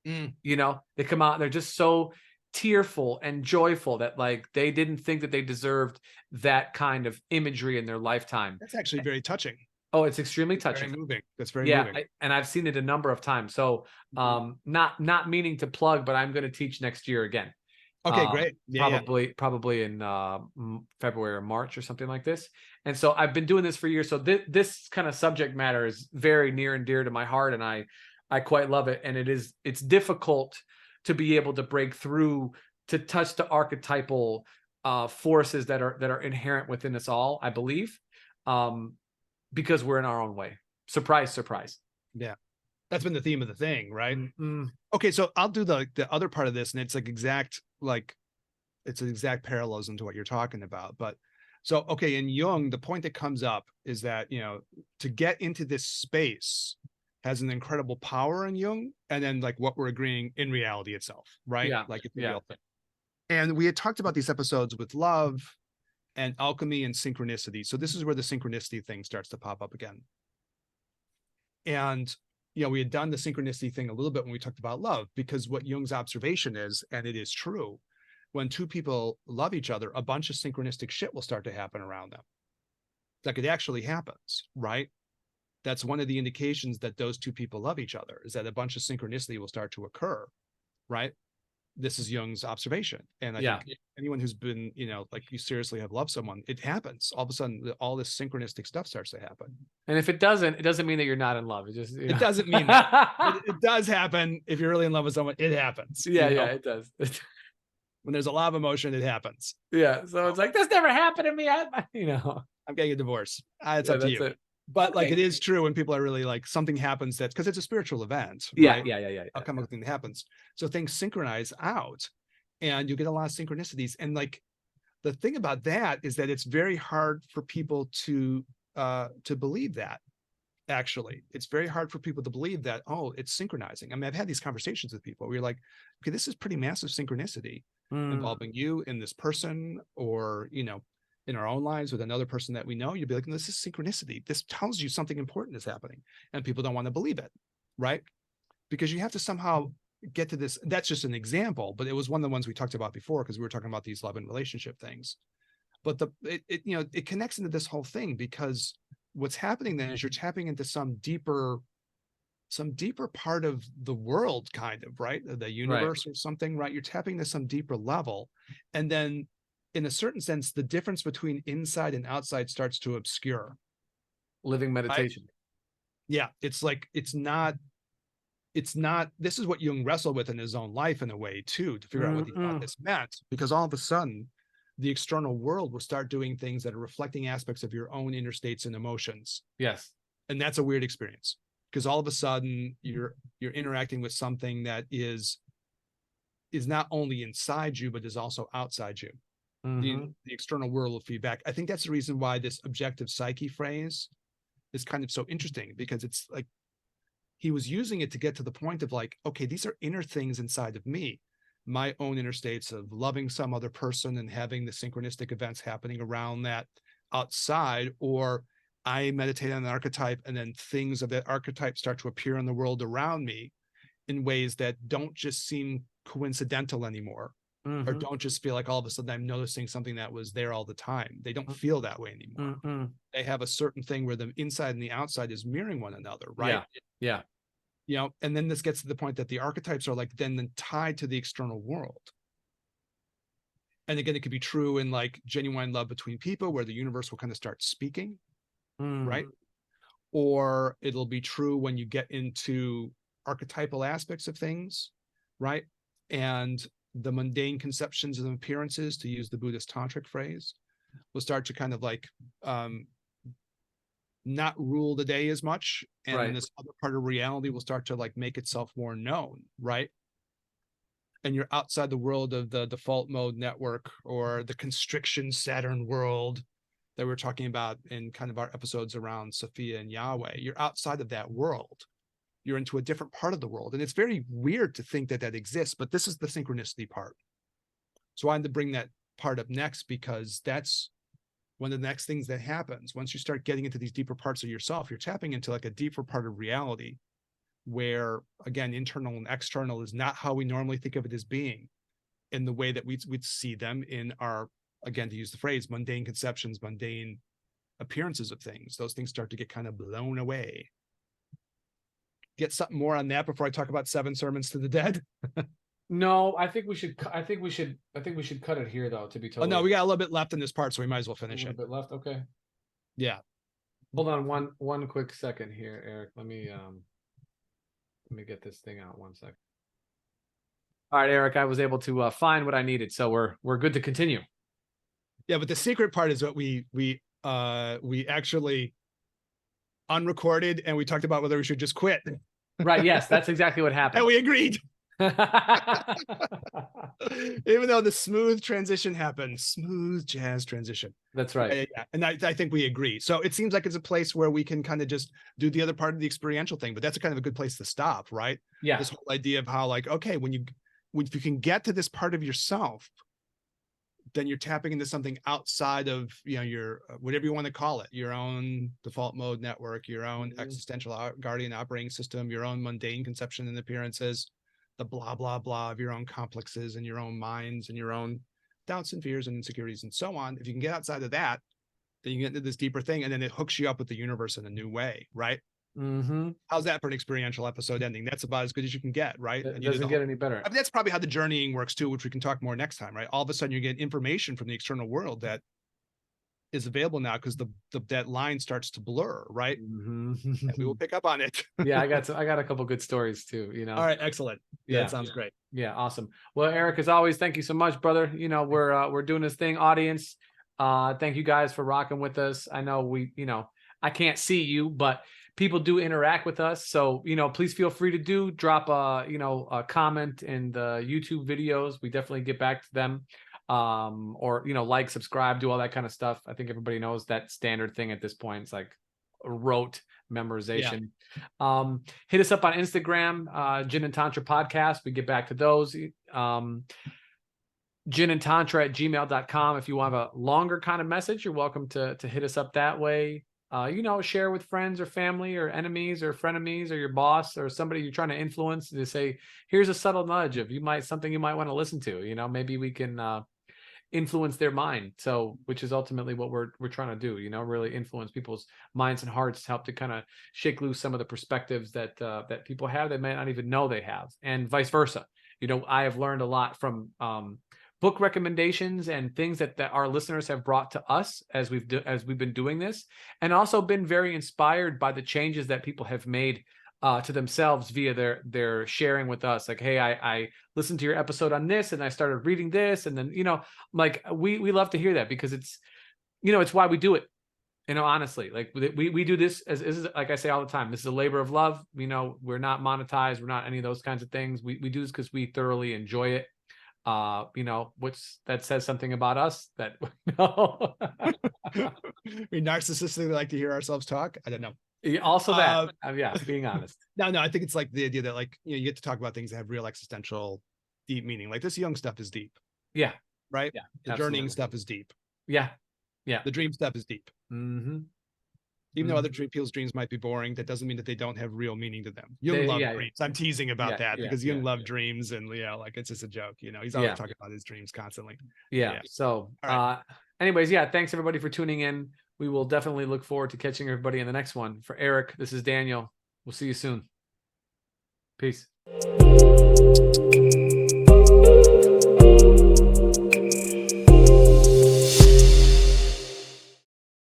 [SPEAKER 1] They come out and they're just so tearful and joyful that like they didn't think that they deserved that kind of imagery in their lifetime.
[SPEAKER 2] That's actually very touching.
[SPEAKER 1] Oh, it's extremely touching.
[SPEAKER 2] Very moving. That's very moving.
[SPEAKER 1] And I've seen it a number of times. So not meaning to plug, but I'm going to teach next year again.
[SPEAKER 2] Okay, great.
[SPEAKER 1] Probably in February or March or something like this. And so I've been doing this for years. So this kind of subject matter is very near and dear to my heart, and I quite love it. And it's difficult to be able to break through to touch the archetypal forces that are inherent within us all, I believe, because we're in our own way. Surprise, surprise.
[SPEAKER 2] Yeah. That's been the theme of the thing, right? Okay, so I'll do the other part of this, and it's like it's an exact parallelism to what you're talking about. But so, okay, in Jung, the point that comes up is that, to get into this space has an incredible power in Jung, and then like what we're agreeing in reality itself, right?
[SPEAKER 1] Yeah.
[SPEAKER 2] Like it's a real thing. And we had talked about these episodes with love and alchemy and synchronicity. So this is where the synchronicity thing starts to pop up again. And we had done the synchronicity thing a little bit when we talked about love, because what Jung's observation is, and it is true, when two people love each other, a bunch of synchronistic shit will start to happen around them. Like it actually happens, right? That's one of the indications that those two people love each other, is that a bunch of synchronicity will start to occur, right? This is Jung's observation. And I think anyone who's been, like you seriously have loved someone, it happens. All of a sudden, all this synchronistic stuff starts to happen.
[SPEAKER 1] And if it doesn't mean that you're not in love. It just,
[SPEAKER 2] it doesn't mean that. It does happen. If you're really in love with someone, it happens.
[SPEAKER 1] Yeah, it does.
[SPEAKER 2] When there's a lot of emotion, it happens.
[SPEAKER 1] Yeah. So it's like, this never happened to me.
[SPEAKER 2] I'm getting a divorce. It's up to you. But like, it is true when people are really like, something happens that's because it's a spiritual event. Right?
[SPEAKER 1] Yeah.
[SPEAKER 2] A chemical thing that happens. So things synchronize out and you get a lot of synchronicities. And like the thing about that is that it's very hard for people to believe that. Actually, it's very hard for people to believe that, oh, it's synchronizing. I mean, I've had these conversations with people where you're like, okay, this is pretty massive synchronicity involving you and this person, or, you know, in our own lives with another person that we know. You'd be like, no, this is synchronicity. This tells you something important is happening. And people don't want to believe it, right? Because you have to somehow get to this. That's just an example, but it was one of the ones we talked about before, because we were talking about these love and relationship things. But it connects into this whole thing, because what's happening then is you're tapping into some deeper part of the world, kind of, right? The universe or something, right? You're tapping into some deeper level. And then in a certain sense, the difference between inside and outside starts to obscure.
[SPEAKER 1] Living meditation.
[SPEAKER 2] Right? Yeah. It's like, it's not, this is what Jung wrestled with in his own life in a way too, to figure out what he thought this meant, because all of a sudden the external world will start doing things that are reflecting aspects of your own inner states and emotions.
[SPEAKER 1] Yes.
[SPEAKER 2] And that's a weird experience, because all of a sudden you're interacting with something that is not only inside you, but is also outside you. The external world will feedback. I think that's the reason why this objective psyche phrase is kind of so interesting, because it's like he was using it to get to the point of like, okay, these are inner things inside of me, my own inner states of loving some other person and having the synchronistic events happening around that outside, or I meditate on an archetype and then things of that archetype start to appear in the world around me in ways that don't just seem coincidental anymore, or don't just feel like all of a sudden I'm noticing something that was there all the time. They don't feel that way anymore. They have a certain thing where the inside and the outside is mirroring one another, right?
[SPEAKER 1] Yeah.
[SPEAKER 2] You know, and then this gets to the point that the archetypes are like then tied to the external world. And again, it could be true in like genuine love between people, where the universe will kind of start speaking, right? Or it'll be true when you get into archetypal aspects of things, right? And the mundane conceptions and appearances, to use the Buddhist tantric phrase, will start to kind of like not rule the day as much, and then this other part of reality will start to like make itself more known, right? And you're outside the world of the default mode network, or the constriction Saturn world that we're talking about in kind of our episodes around Sophia and Yahweh. You're outside of that world. You're into a different part of the world. And it's very weird to think that that exists, but this is the synchronicity part. So I wanted to bring that part up next, because that's one of the next things that happens. Once you start getting into these deeper parts of yourself, you're tapping into like a deeper part of reality, where again, internal and external is not how we normally think of it as being, in the way that we'd see them in our, again, to use the phrase, mundane conceptions, mundane appearances of things. Those things start to get kind of blown away. Get something more on that before I talk about 7 sermons to the dead?
[SPEAKER 1] No, I think we should cut it here, though, to be totally.
[SPEAKER 2] Oh no, we got a little bit left in this part, so we might as well finish
[SPEAKER 1] a
[SPEAKER 2] it.
[SPEAKER 1] bit left. Okay.
[SPEAKER 2] Yeah.
[SPEAKER 1] Hold on one quick second here, Eric. Let me get this thing out 1 second. All right, Eric, I was able to find what I needed, so we're good to continue.
[SPEAKER 2] Yeah, but the secret part is what we actually unrecorded, and we talked about whether we should just quit.
[SPEAKER 1] Right. Yes, that's exactly what happened.
[SPEAKER 2] And we agreed. Even though the smooth transition happened, smooth jazz transition.
[SPEAKER 1] That's right.
[SPEAKER 2] Yeah. And I think we agree. So it seems like it's a place where we can kind of just do the other part of the experiential thing, but that's a kind of a good place to stop, right?
[SPEAKER 1] Yeah.
[SPEAKER 2] This whole idea of how like, okay, if you can get to this part of yourself, then you're tapping into something outside of, you know, your, whatever you want to call it, your own default mode network, your own existential guardian operating system, your own mundane conception and appearances, the blah, blah, blah of your own complexes and your own minds and your own doubts and fears and insecurities and so on. If you can get outside of that, then you get into this deeper thing, and then it hooks you up with the universe in a new way, right? How's that for an experiential episode ending? That's about as good as you can get, right?
[SPEAKER 1] It doesn't get any better.
[SPEAKER 2] I mean, that's probably how the journeying works too, which we can talk more next time, right? All of a sudden you get information from the external world that is available now, because that line starts to blur, right? And we will pick up on it.
[SPEAKER 1] Yeah, I got a couple good stories too, you know.
[SPEAKER 2] All right, excellent. Yeah, that sounds great.
[SPEAKER 1] Yeah, awesome. Well, Eric, as always, thank you so much, brother. You know, we're doing this thing, audience. Thank you guys for rocking with us. I know I can't see you, but people do interact with us. So, you know, please feel free to drop a comment in the YouTube videos. We definitely get back to them. or, like, subscribe, do all that kind of stuff. I think everybody knows that standard thing at this point. It's like rote memorization. Hit us up on Instagram, Gin and Tantra Podcast. We get back to those. ginandtantra@gmail.com. If you want a longer kind of message, you're welcome to hit us up that way. Share with friends or family or enemies or frenemies or your boss or somebody you're trying to influence, to say, here's a subtle nudge of something you might want to listen to. Maybe we can influence their mind. So, which is ultimately what we're trying to do, really influence people's minds and hearts, help to kind of shake loose some of the perspectives that people have that may not even know they have, and vice versa. I have learned a lot from book recommendations and things that our listeners have brought to us as we've been doing this, and also been very inspired by the changes that people have made to themselves via their sharing with us. Like, hey, I listened to your episode on this and I started reading this, and then like we love to hear that, because it's it's why we do it. Honestly, like we do this as like I say all the time, this is a labor of love. We're not monetized, we're not any of those kinds of things. We do this because we thoroughly enjoy it. That says something about us that
[SPEAKER 2] we narcissistically like to hear ourselves talk. I don't know.
[SPEAKER 1] Also that, being honest.
[SPEAKER 2] No, I think it's like the idea that, like, you get to talk about things that have real existential, deep meaning. Like this Jung stuff is deep.
[SPEAKER 1] Yeah.
[SPEAKER 2] Right.
[SPEAKER 1] Yeah.
[SPEAKER 2] The journeying stuff is deep.
[SPEAKER 1] Yeah. Yeah.
[SPEAKER 2] The dream stuff is deep.
[SPEAKER 1] Mm-hmm.
[SPEAKER 2] Even though other people's dreams might be boring, that doesn't mean that they don't have real meaning to them. Jung loved dreams. I'm teasing about that because Jung loved dreams, and like it's just a joke. He's always talking about his dreams constantly.
[SPEAKER 1] Yeah. So, anyways, thanks everybody for tuning in. We will definitely look forward to catching everybody in the next one. For Eric, this is Daniel. We'll see you soon. Peace.